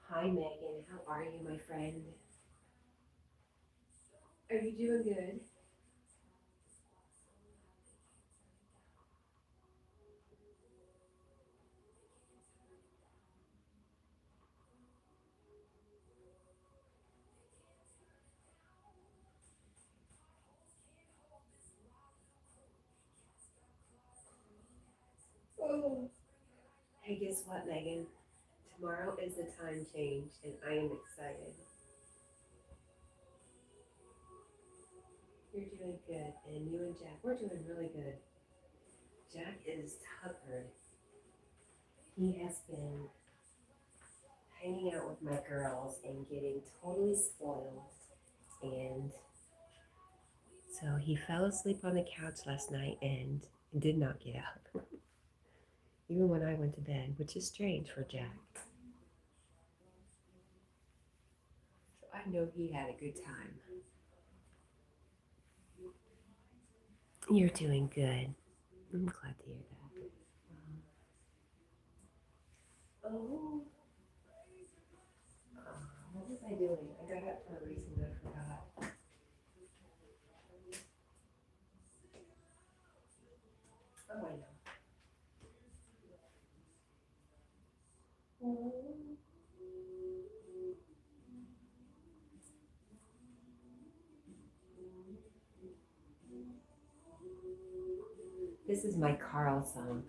Speaker 1: Hi, Megan. How are you, my friend? Are you doing good? Oh. Hey, guess what, Megan? Tomorrow is the time change, and I am excited. You're doing good, and you and Jack, we're doing really good. Jack is tuckered. He has been hanging out with my girls and getting totally spoiled. And so he fell asleep on the couch last night and did not get up, even when I went to bed, which is strange for Jack. So I know he had a good time. You're doing good. I'm glad to hear that. Oh, what was I doing? I got up for a reason I forgot. Oh, I know. This is my Carl song.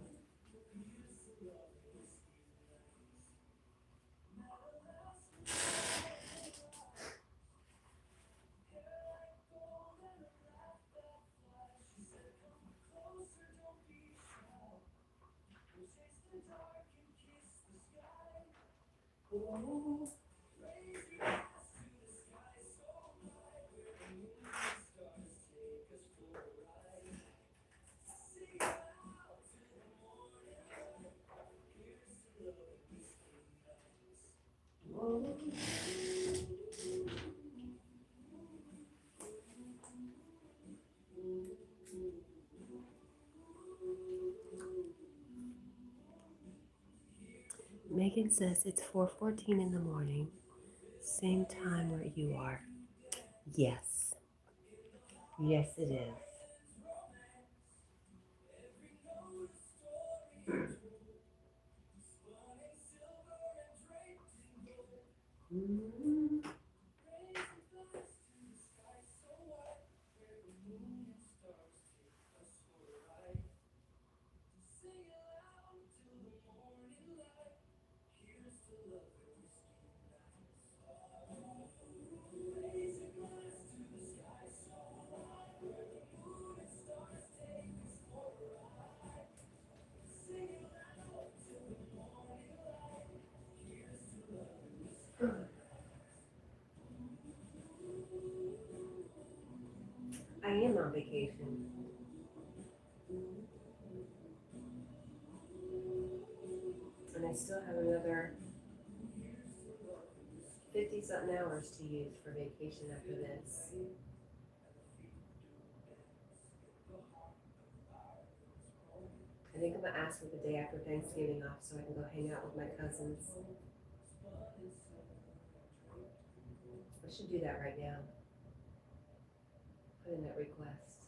Speaker 1: Megan says it's 4:14 in the morning, same time where you are. Yes. Yes, it is. I am on vacation. And I still have another 50-something hours to use for vacation after this. I think I'm gonna ask for the day after Thanksgiving off so I can go hang out with my cousins. I should do that right now. Put in that request.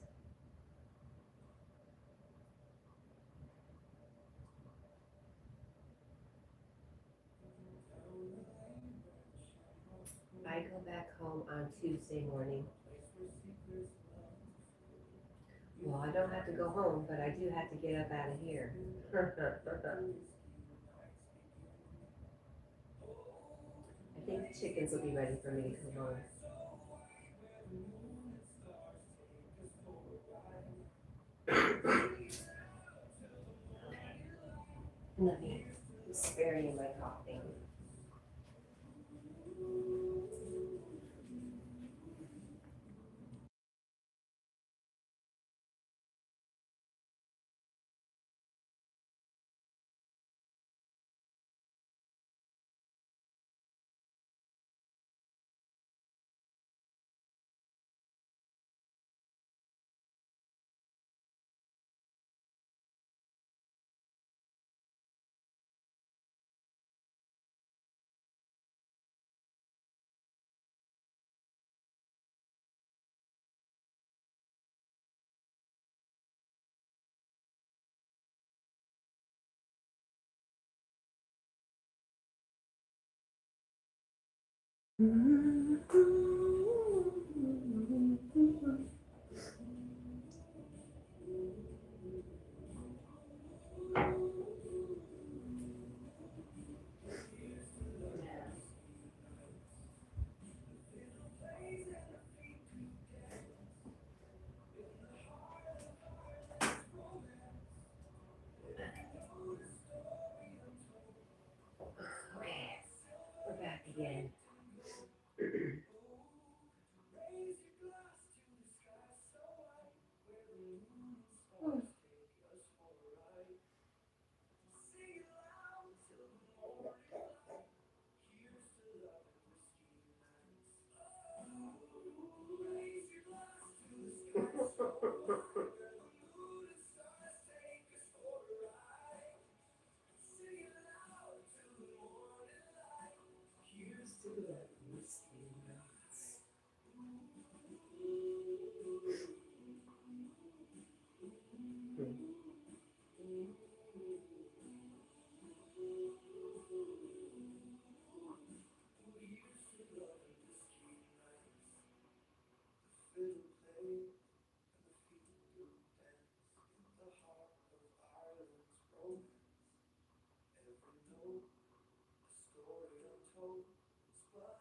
Speaker 1: I go back home on Tuesday morning. Well, I don't have to go home, but I do have to get up out of here. I think the chickens will be ready for me to come home. Let me spare you my coughing. Okay, we're back again.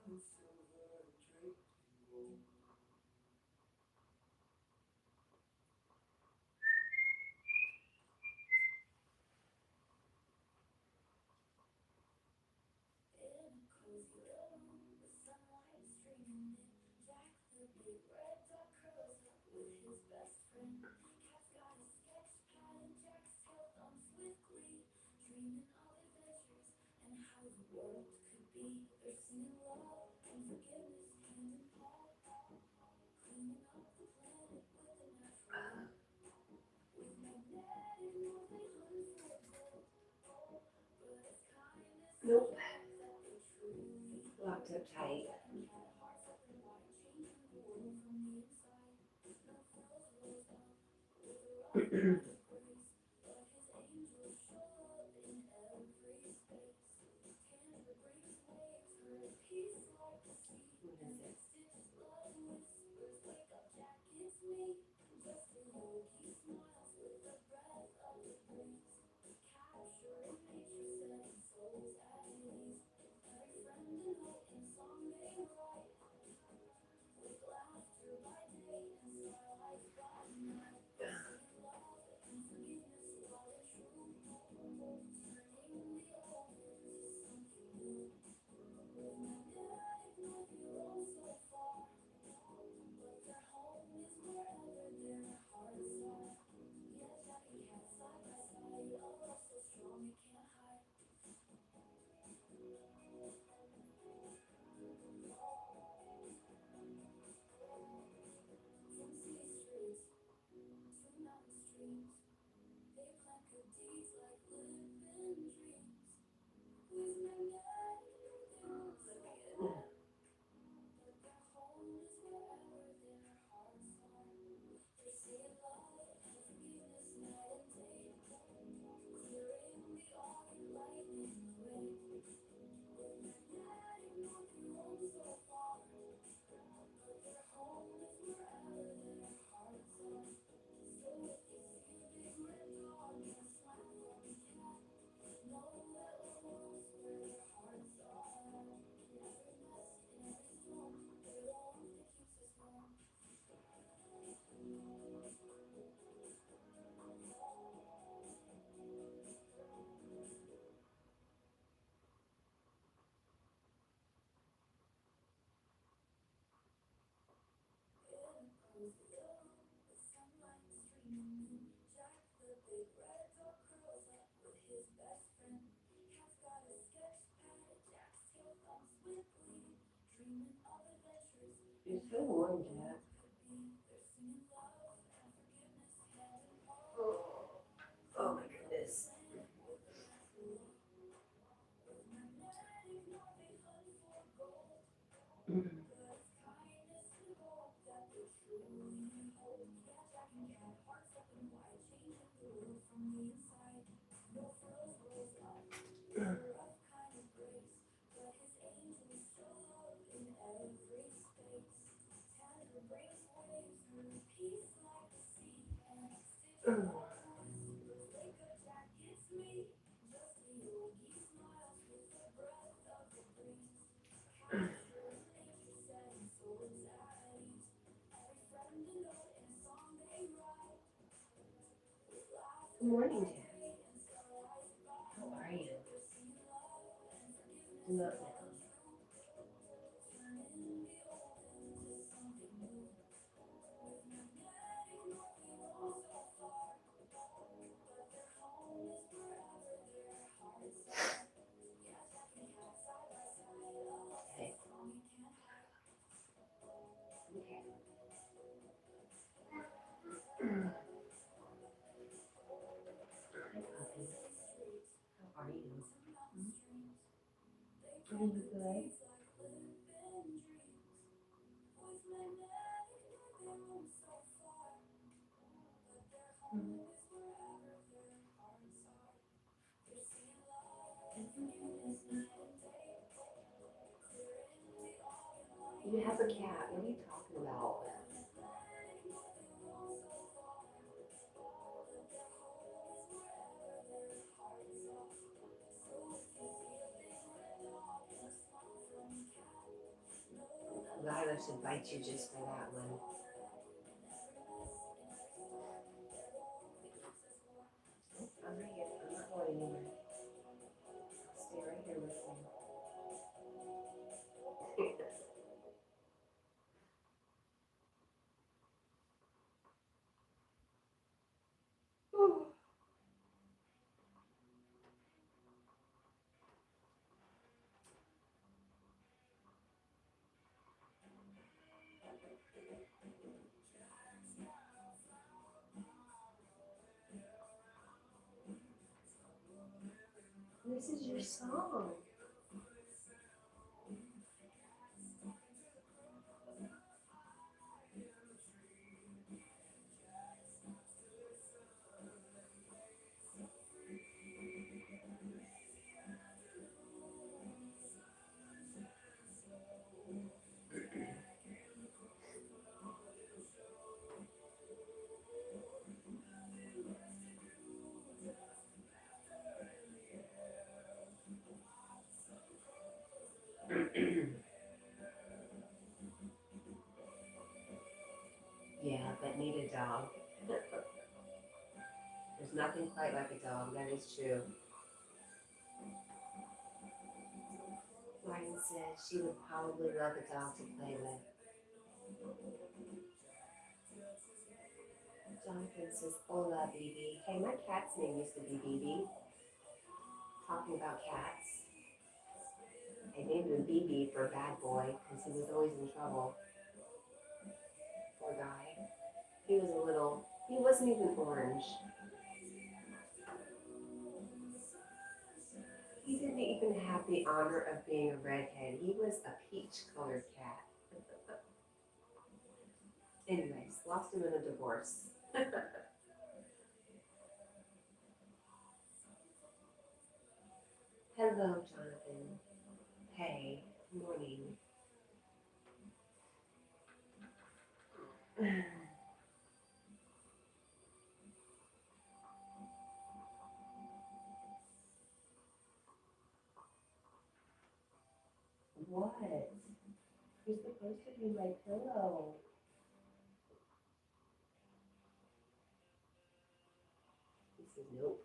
Speaker 2: In a cozy room, the sunlight streaming in. Jack, the big red dog, curls up with his best friend. Cat's got a sketch pad and Jack's tail thumbs with glee, dreaming of adventures and how the world could be. They're singing love and forgiveness hand in paw, cleaning up the planet with a natural with magnetic north they hunt for gold. But it's kindness
Speaker 1: Nope.
Speaker 2: that they truly
Speaker 1: Locked up tight.
Speaker 2: Jack and cat hearts up and wide, changing the world from the inside. No frills rose up with a rough kind of grace, but his angels show up in every space. Tanner brings waves, her peace like the sea, and stitches blood whispers, wake up Jack, it's me. Just a yogi smiles with the breath of the breeze, capturing nature, setting souls at ease. Every friend and hope in song they write, with laughter by day and starlight by night. Singing love and forgiveness while they're true, turning the old into something new. With magnetic north we roam so far, but their home is wherever their hearts are. Yeah, Jack and cat side by side, a love so strong it can't hide. From city streets to mountain streams, they plant good deeds like living dreams. With magnetic north they roam so far, but their home is wherever their hearts are. They're saying love and forgiveness night and day, clearing the autumn lightning's way. With magnetic north we roam so far, but their home is wherever their hearts are. So if you see a big red dog and a slant from cat, know that we're wolves where their hearts are. In every mess, in every storm, they're the warmth that keeps us warm. In a cozy room, the sunlight streaming in. Jack, the big red dog, curls up with his best friend. Cat's got a sketch pad, Jack's tail thumbs with glee, dreaming of adventures
Speaker 1: It's so warm, Jack.
Speaker 2: could be. They're singing love and forgiveness hand in paw,
Speaker 1: Oh my goodness.
Speaker 2: planet with a natural law. With magnetic north they hunt for gold, but it's kindness and hope that they truly hold. Yeah, Jack and cat hearts up and wide, changing the world from the inside. No frills rose up with a rough kind of grace, but his angels show up in every space. Tanner brings waves, her peace like the sea, and stitches blood whispers, wake up Jack, it's me. Just a yogi smiles with the breath of the breeze, capturing nature, setting souls at ease. Every friend a note in a song they write, with laughter
Speaker 1: Good morning,
Speaker 2: by
Speaker 1: Jack.
Speaker 2: day and starlight by
Speaker 1: How are
Speaker 2: night.
Speaker 1: you?
Speaker 2: They're singing love and forgiveness
Speaker 1: Not
Speaker 2: while
Speaker 1: now.
Speaker 2: they're true, turning the old into something new. With magnetic north we roam so far, but their home is wherever their hearts are. Yeah, Jack and cat side by side, a love so
Speaker 1: Okay.
Speaker 2: strong it can't hide.
Speaker 1: Okay. Hi, puppy.
Speaker 2: City streets
Speaker 1: How are you?
Speaker 2: to mountain streams, they
Speaker 1: Are
Speaker 2: plant
Speaker 1: you
Speaker 2: good
Speaker 1: good?
Speaker 2: deeds like living dreams. With magnetic north they roam so far, but their home is wherever their hearts are. They're singing love and forgiveness night and day, clearing the autumn light.
Speaker 1: You have a cat. What are you talking about?
Speaker 2: Magnetic north they roam so far, but their home is wherever their hearts are. So if you see a big red dog and a smile from a cat,
Speaker 1: Lila should bite you just for that one. I'm right here. I'm not going anywhere. Stay right here with me. This is your song. Yeah, but need a dog. There's nothing quite like a dog, that is true. Ryan says she would probably love a dog to play with. Jonathan says, hola, BB. Hey, my cat's name used to be BB. Talking about cats. I named him BB for a bad boy because he was always in trouble. Poor guy. He wasn't even orange. He didn't even have the honor of being a redhead. He was a peach-colored cat. Anyways, lost him in a divorce. Hello, Jonathan. Hey, good morning. What? You're supposed to be my pillow. He says, nope.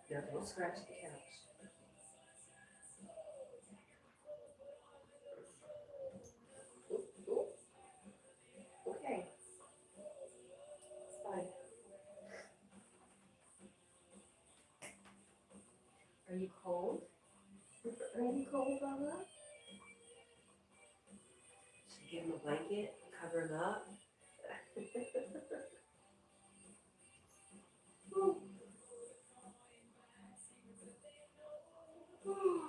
Speaker 1: No, don't scratch the couch. Ooh, ooh. Okay. It's fine. Are you cold? Are you cold, Bella? Should give him a blanket, cover him up. Ooh. Ooh.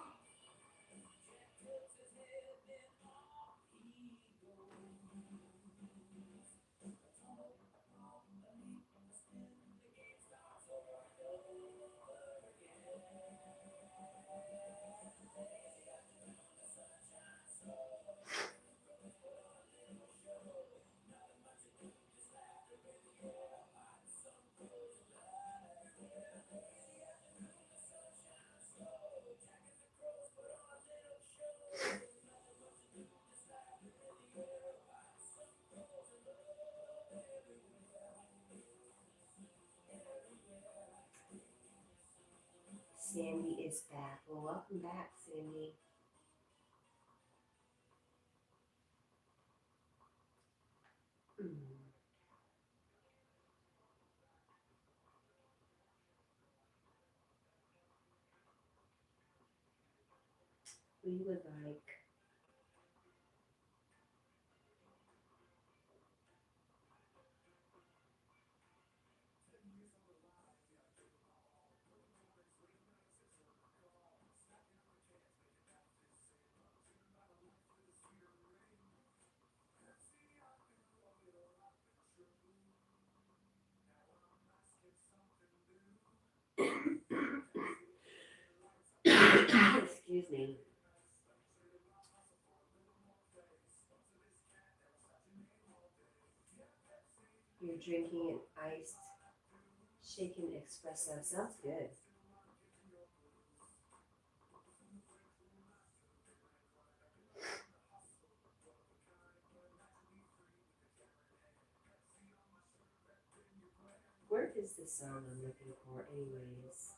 Speaker 1: Sandy is back. Well, welcome back, Sandy. We would like me. You're drinking an iced shaken espresso. Sounds good. Where is the song I'm looking for, anyways?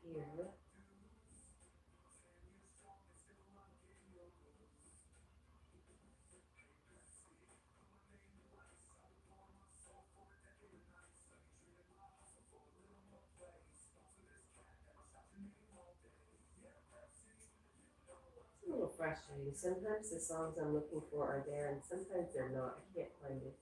Speaker 1: Here. It's a little frustrating. Sometimes the songs I'm looking for are there, and sometimes they're not. I can't find it.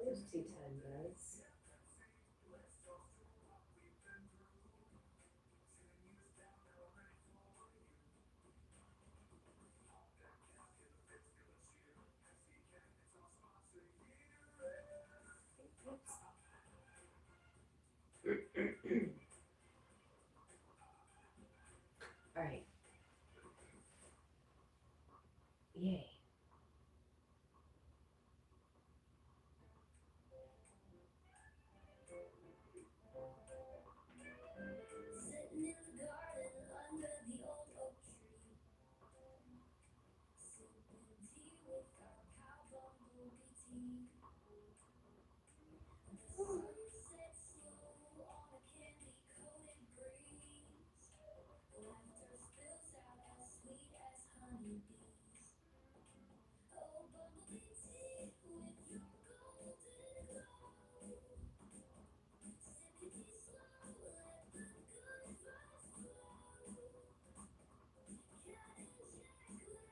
Speaker 1: There's tea time, guys. All right. Yay.
Speaker 2: Sitting in the garden under the old oak tree, sipping tea with our cow bumblebee tea. The sun sets slow on a candy-coated breeze. Laughter spills out as sweet as honeybees. Oh, bumblebee tea with your golden glow. Sip your tea slow, let the good vibes flow. Cat and Jack laugh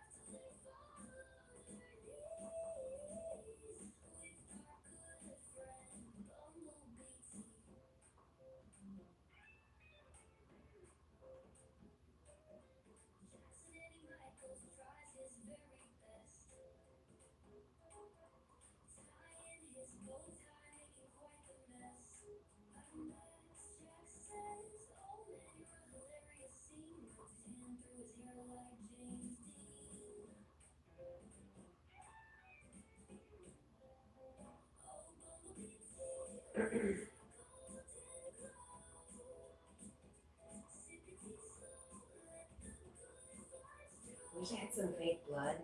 Speaker 2: till they fall on their knees with our good friend Bumblebee tea. Jackson Eddie Michaels tries his very best, tying his bow tie, making quite the mess. Max Jack says, "Oh man, you're a hilarious scene." Runs his hand through his hair like James Dean. Oh, Bumblebee tea with your golden glow. Sip your tea slow, let the good vibes flow.
Speaker 1: Wish I had some fake blood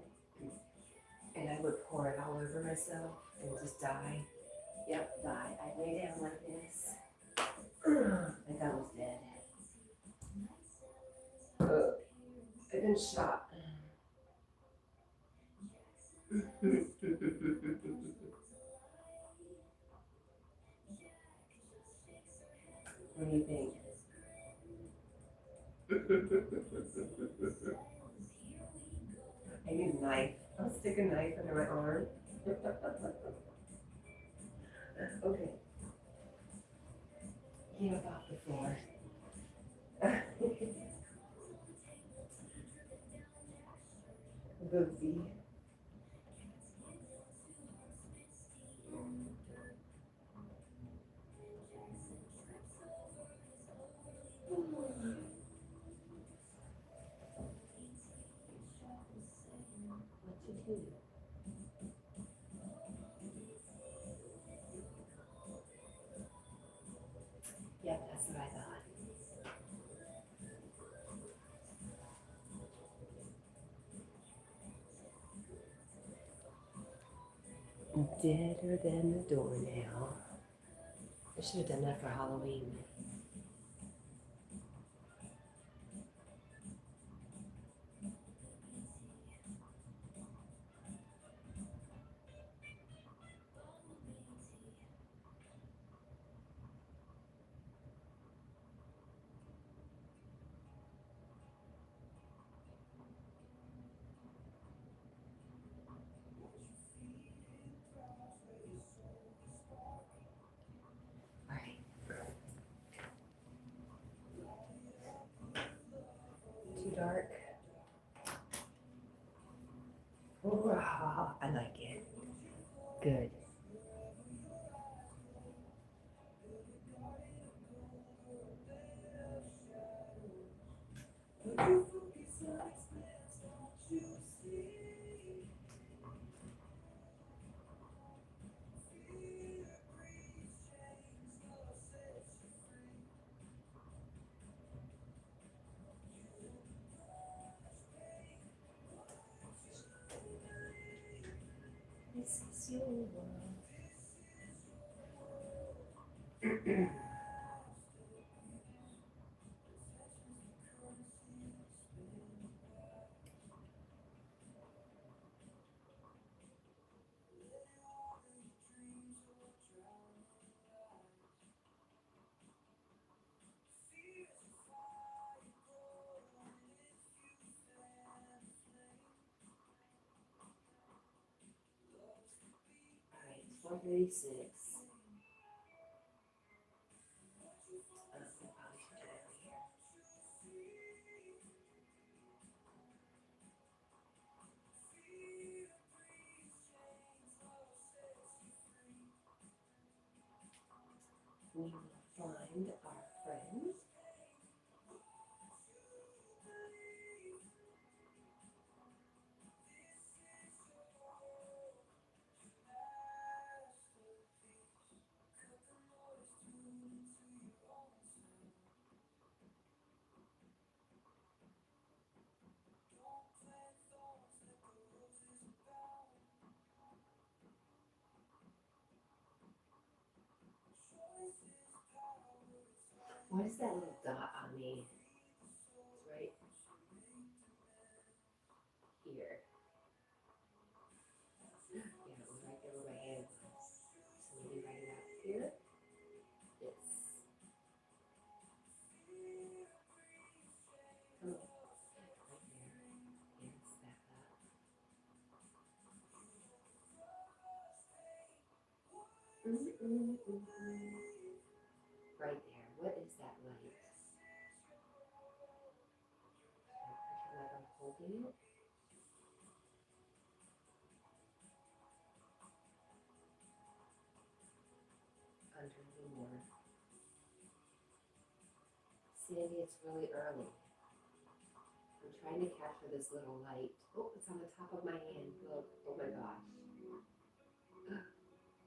Speaker 1: and I would pour it all over myself and just die. Yep, die. I'd lay down like this. Like I was dead. I've been shot. What do you think? I need a knife. I'll stick a knife under my arm. Okay. Get up off the floor. Boozy. What you do? Yep, that's what I thought. Deader than the doornail. I should have done that for Halloween. Good. This is your world. Alright, 4:36. I probably should do it over here. We will find our friends. What is that little dot on me? It's right here. Yeah, it was right there where my hand was. So maybe write it out here. Yes. Oh, right there. Hands back up. Right there. What is that light? I pretend like I'm holding it. Under the water. Sandy, it's really early. I'm trying to capture this little light. Oh, it's on the top of my hand. Look. Oh my gosh.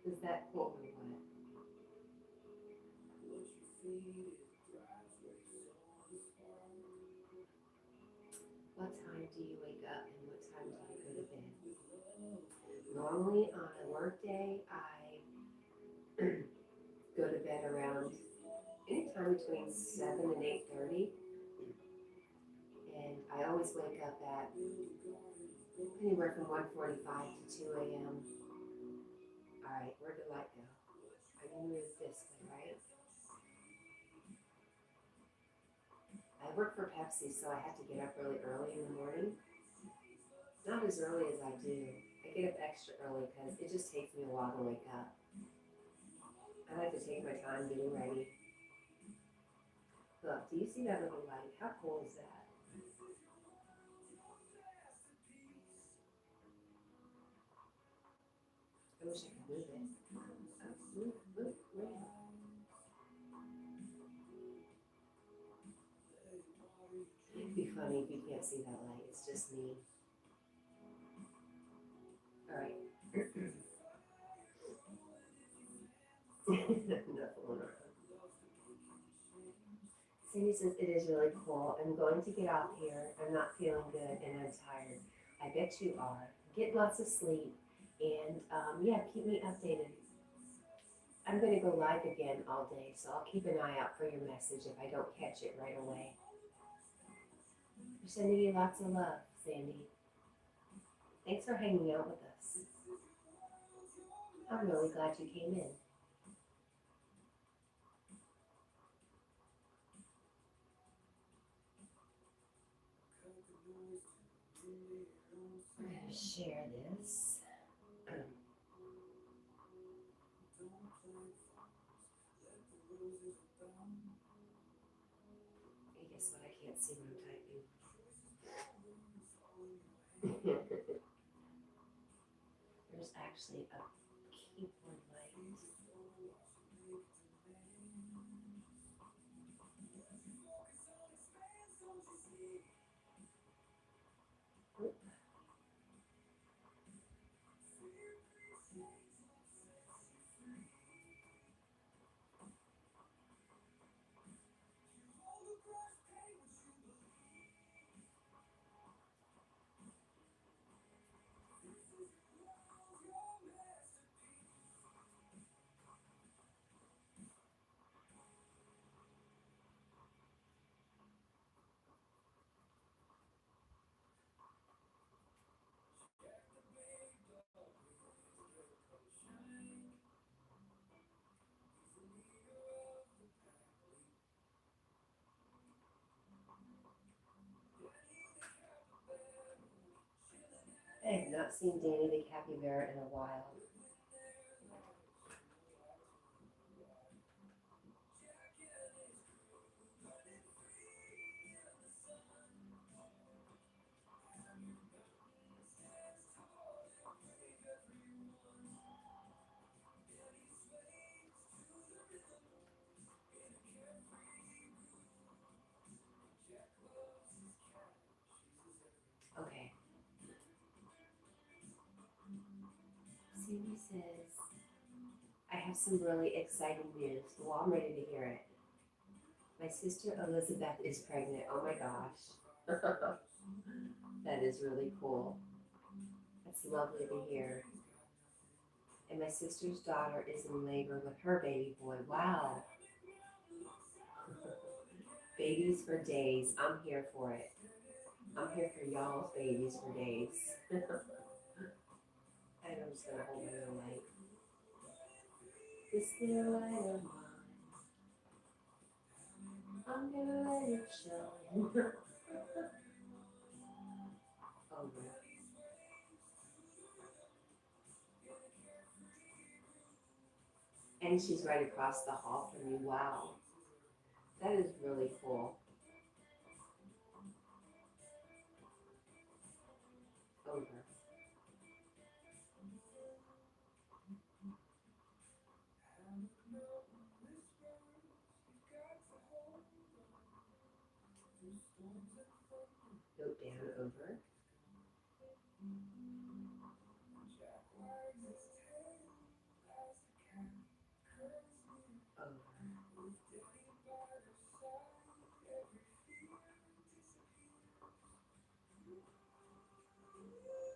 Speaker 1: Is that cool or what? What time do you wake up and what time do you go to bed? Normally on a work day, I go to bed around anytime between 7 and 8:30. And I always wake up at anywhere from 1:45 to 2 a.m. All right, where did the light go? I can move this way, right? I work for Pepsi, so I have to get up really early in the morning. Not as early as I do. I get up extra early because it just takes me a while to wake up. I like to take my time getting ready. Look, do you see that little light? How cool is that? I wish I could move it. Oh, move. It'd be funny if you can't see that light. It's just me. All right. Enough fooling around. Sandy says it is really cool. I'm going to get off here. I'm not feeling good and I'm tired. I bet you are. Get lots of sleep and yeah, keep me updated. I'm going to go live again all day, so I'll keep an eye out for your message if I don't catch it right away. I'm sending you lots of love, Sandy. Thanks for hanging out with us. I'm really glad you came in. I'm going to share this. Hey, guess what? I can't see what I'm typing. There's actually a I have not seen Danny the capybara in a while. Okay. Cindy says, I have some really exciting news. Well, I'm ready to hear it. My sister Elizabeth is pregnant. Oh my gosh. That is really cool. That's lovely to hear. And my sister's daughter is in labor with her baby boy. Wow. Babies for days. I'm here for it. I'm here for y'all's babies for days. I think I'm just going to hold my little light. This little light of mine, I'm going to let it shine. Oh, no. And she's right across the hall from me. Wow. That is really cool. Over. Note down over. Over.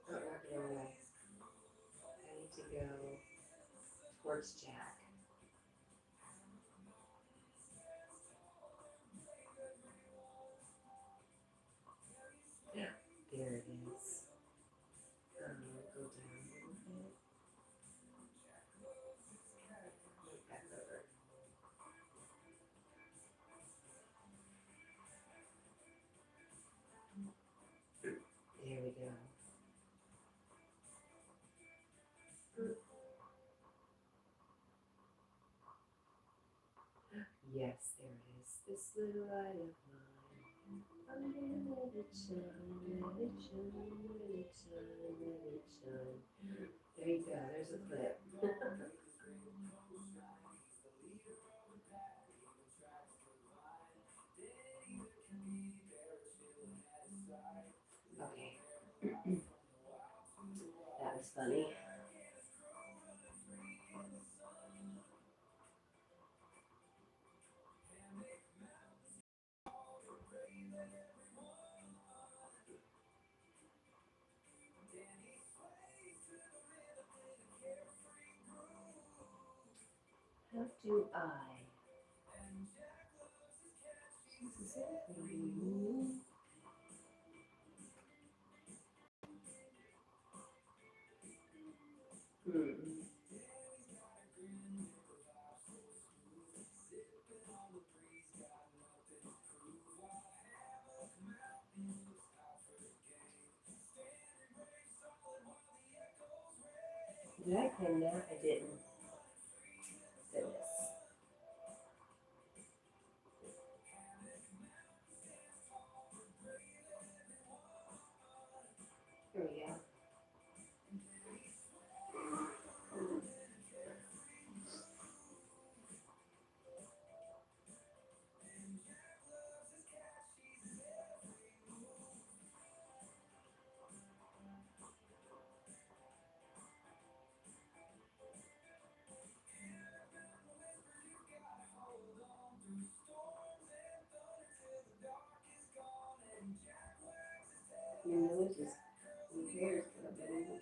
Speaker 1: Oh, not the wrong way. I need to go towards Jack. There it is. Go down a little bit. Back over. There we go. Yes, there it is. This little light of mine. I'm gonna let it shine, let it shine, let it shine, let it shine. There you go. There's a clip. Okay. That was funny. How do I? Hmm. Did I pin that? I didn't. Goodness. Here we go. Your nose is, your hair is kind of bending.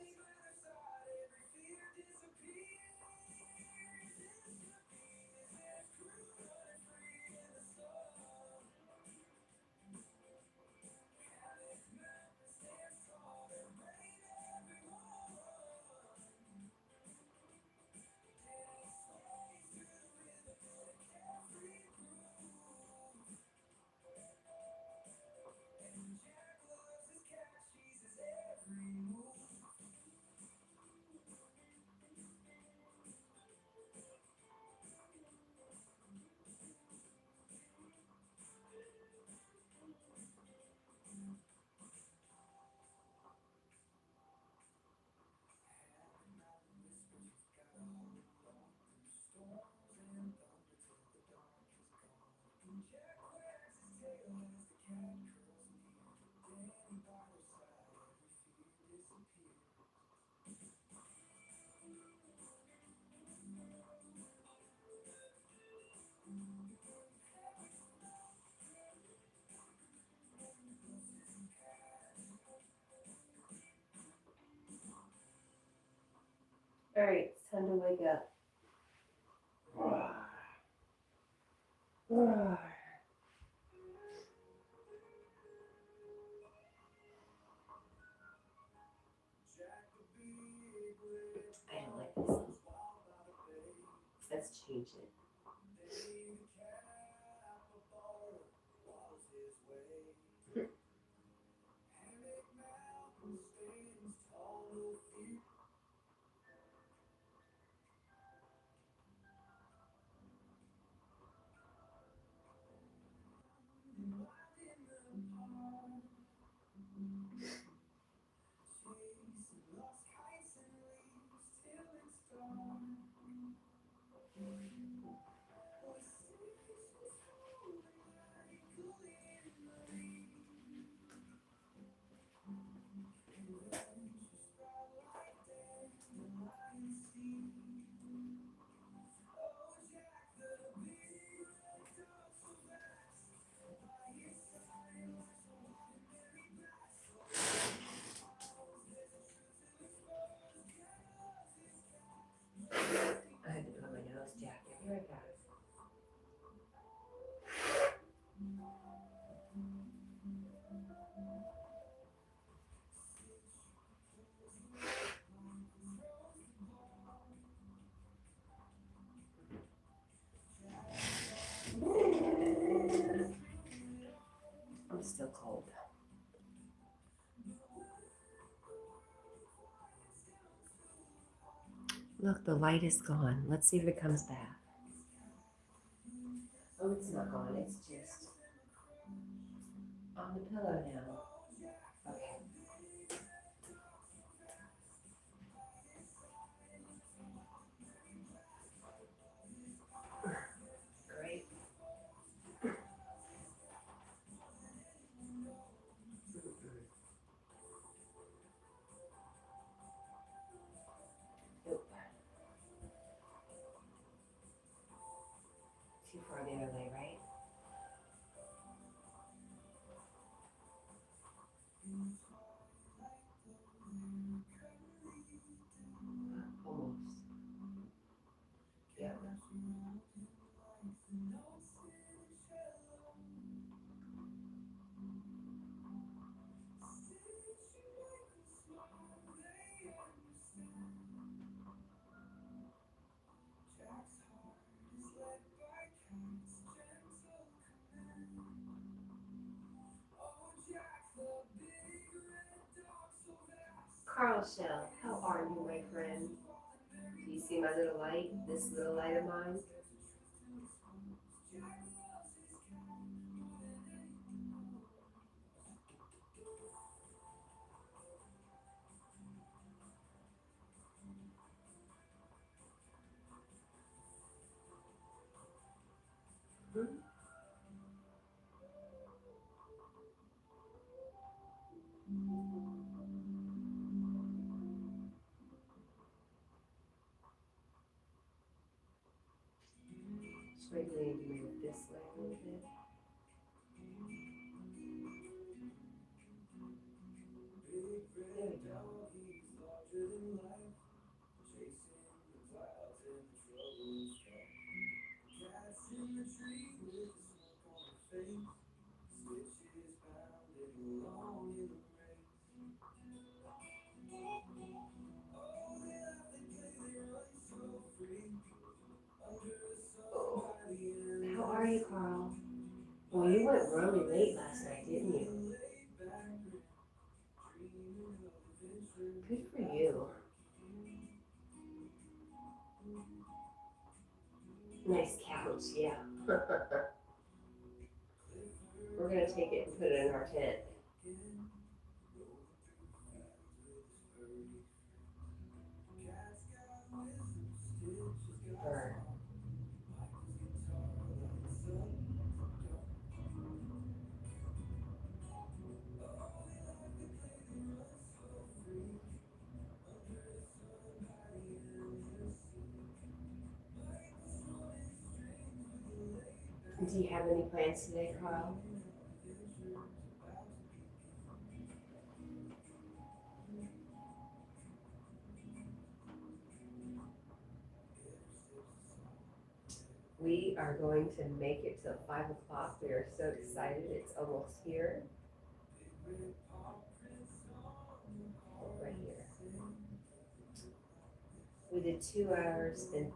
Speaker 1: All right, it's time to wake up. I don't like this song. Let's change it. I had to put on my nose jacket. Here I got it. I'm still cold. Look, the light is gone. Let's see if it comes back. Oh, it's not gone. It's just on the pillow now. Okay. Great. Nope. Too far the other way, right? Almost. Yep. Carl Shell, how are you, my friend? Do you see my little light? This little light of mine? Hmm? Maybe we need to move it this way a little bit. There we go. Oh. How are you, Carl? Well, you went really late last night, didn't you? Good for you. Nice couch, yeah. We're gonna take it and put it in our tent. Burn. Do you have any plans today, Carl? We are going to make it till 5 o'clock. We are so excited. It's almost here. Right here. We did 2 hours and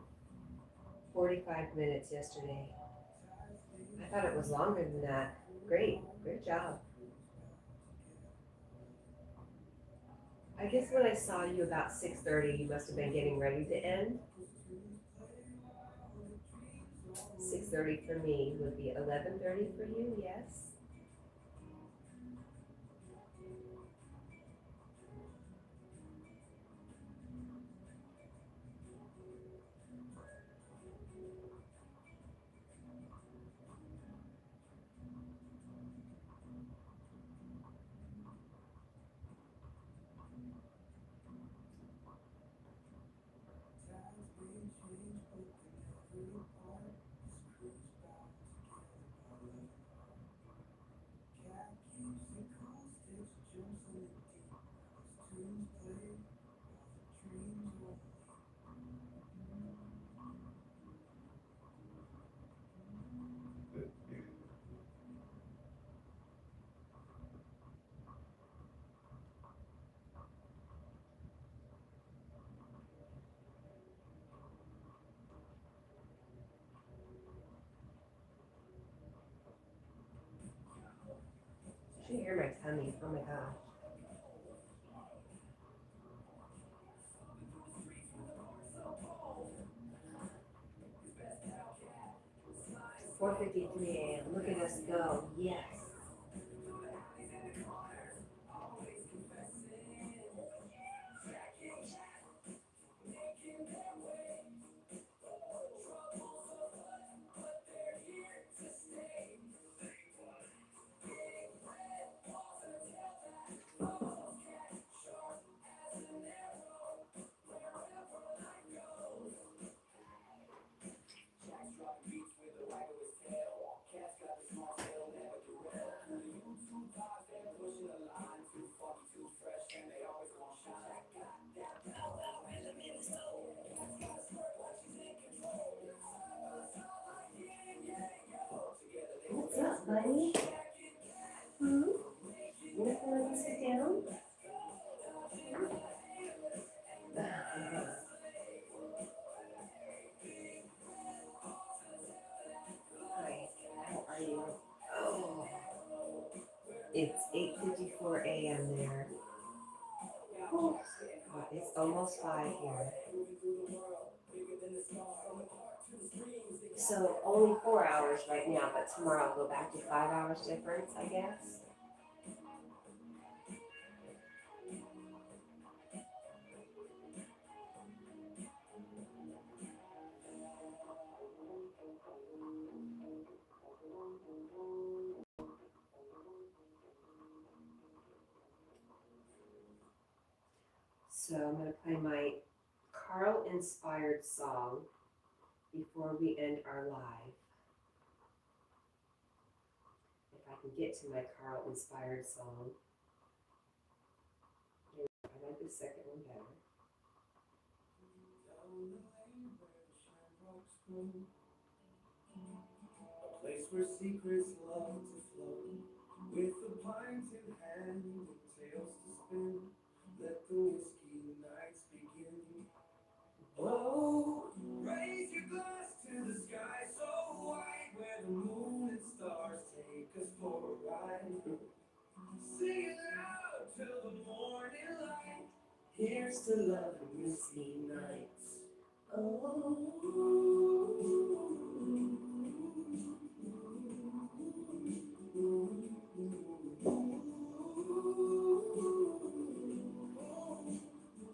Speaker 1: 45 minutes yesterday. I thought it was longer than that. Great job. I guess when I saw you about 6:30, you must have been getting ready to end. 6:30 for me would be 11:30 for you, yes? You should hear my tummy. Oh my gosh. "4:53 a.m. Look at us go. Yes. What's up, buddy? Hmm? You want to let me sit down? Hi, how are you? Oh, it's 8:54 a.m. there. Oh, it's almost 5 here. So only 4 hours right now, but tomorrow I'll go back to 5 hours difference, I guess. So I'm going to play my Carl inspired song before we end our live. If I can get to my Carl inspired song. I like the second one better. A place where secrets love to flow, with a pint in hand and tales to spin. Let the whiskey nights begin. Oh, raise your glass to the sky so wide, where the moon and stars take us for a ride. Sing it loud till the morning light. Here's to love and whiskey nights.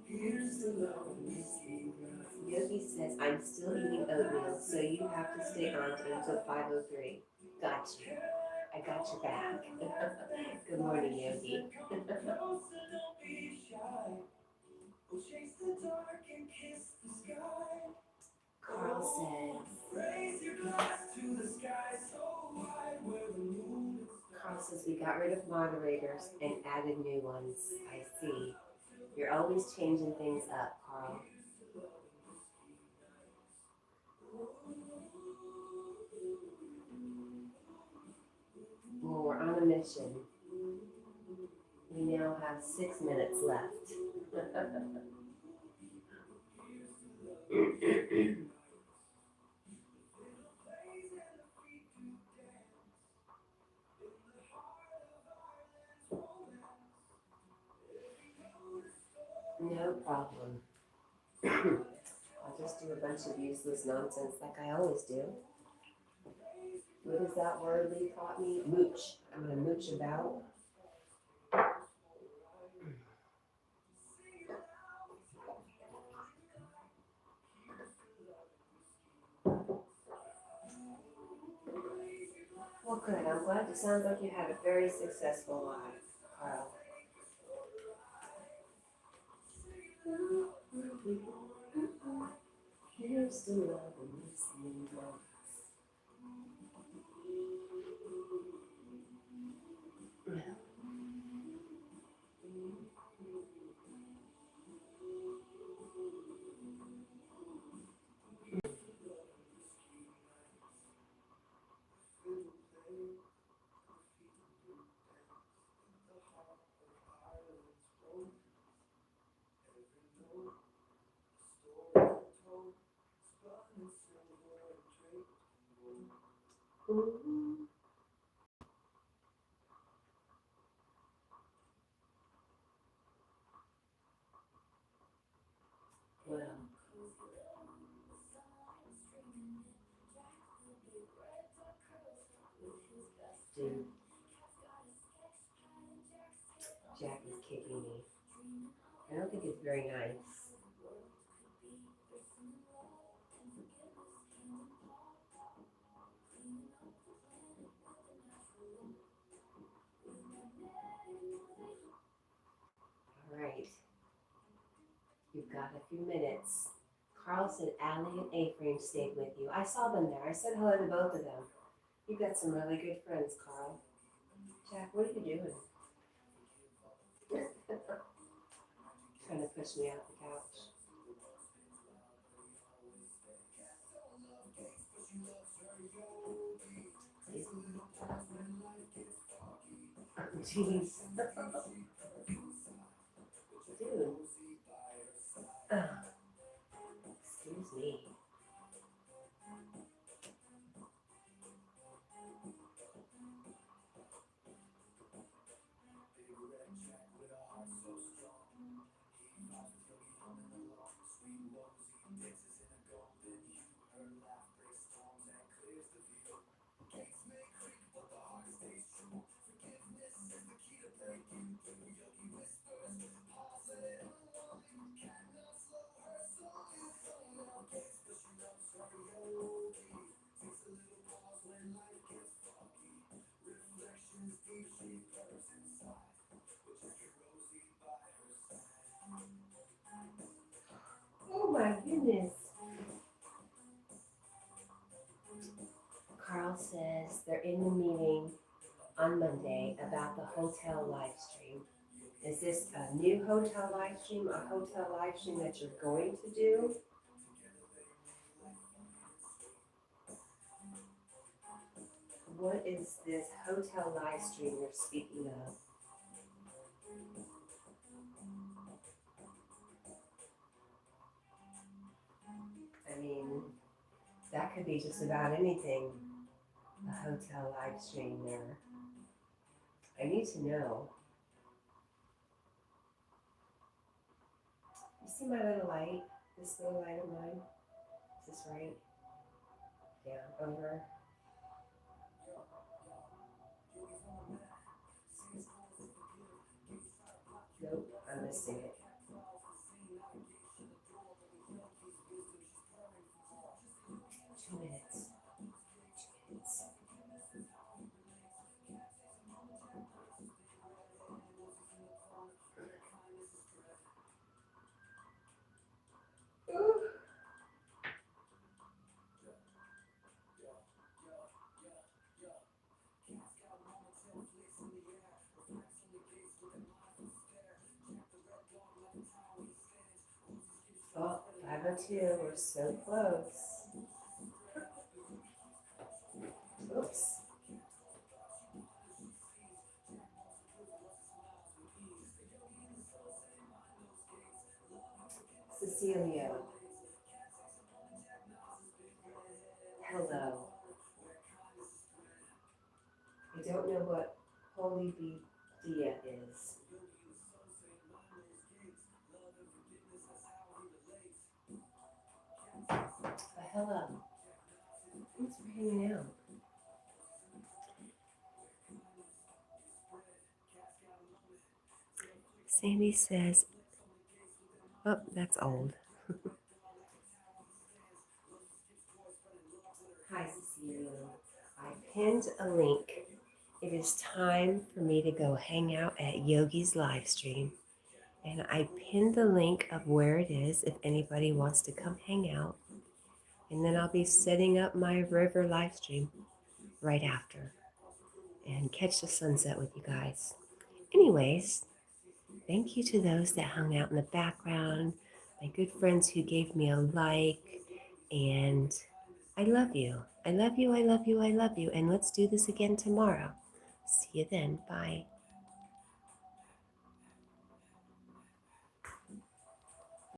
Speaker 1: Here's to love and whiskey nights. Yogi says, I'm still eating oatmeal, so you have to stay on until 5:03. Gotcha. I got your back. Good morning, Yogi. Carl says. Carl says we got rid of moderators and added new ones. I see. You're always changing things up, Carl. Well, we're on a mission. We now have 6 minutes left. No problem. I'll just do a bunch of useless nonsense like I always do. What is that word Lee taught me? Mooch. I'm going to mooch about. Well, good. I'm glad it sounds like you had a very successful life, Carl. Here's to love and listening notes. Well, dude, Jack is kicking me. I don't think it's very nice. All right. You've got a few minutes. Carl said Allie and Ephraim stayed with you. I saw them there. I said hello to both of them. You've got some really good friends, Carl. Jack, what are you doing? Trying to push me off the couch. Jeez. Dude. Excuse me. Oh my goodness. Carl says they're in the meeting on Monday about the hotel live stream. Is this a new hotel live stream, a hotel live stream that you're going to do? What is this hotel live stream you're speaking of? I mean, that could be just about anything, a hotel live stream there. I need to know. You see my little light? This little light of mine? Is this right? Yeah, over. Nope, I'm missing it. 2 minutes. 2 minutes. Ooh. 5:02. We're so close. Oops. Cecilia. Hello. I don't know what Holy Dia is. But hello. Thanks for hanging out. Sandy says, oh, that's old. Hi, Cecilia. I pinned a link. It is time for me to go hang out at Yogi's live stream. And I pinned the link of where it is if anybody wants to come hang out. And then I'll be setting up my river live stream right after and catch the sunset with you guys. Anyways, thank you to those that hung out in the background, my good friends who gave me a like, and I love you. I love you, I love you, I love you. And let's do this again tomorrow. See you then. Bye.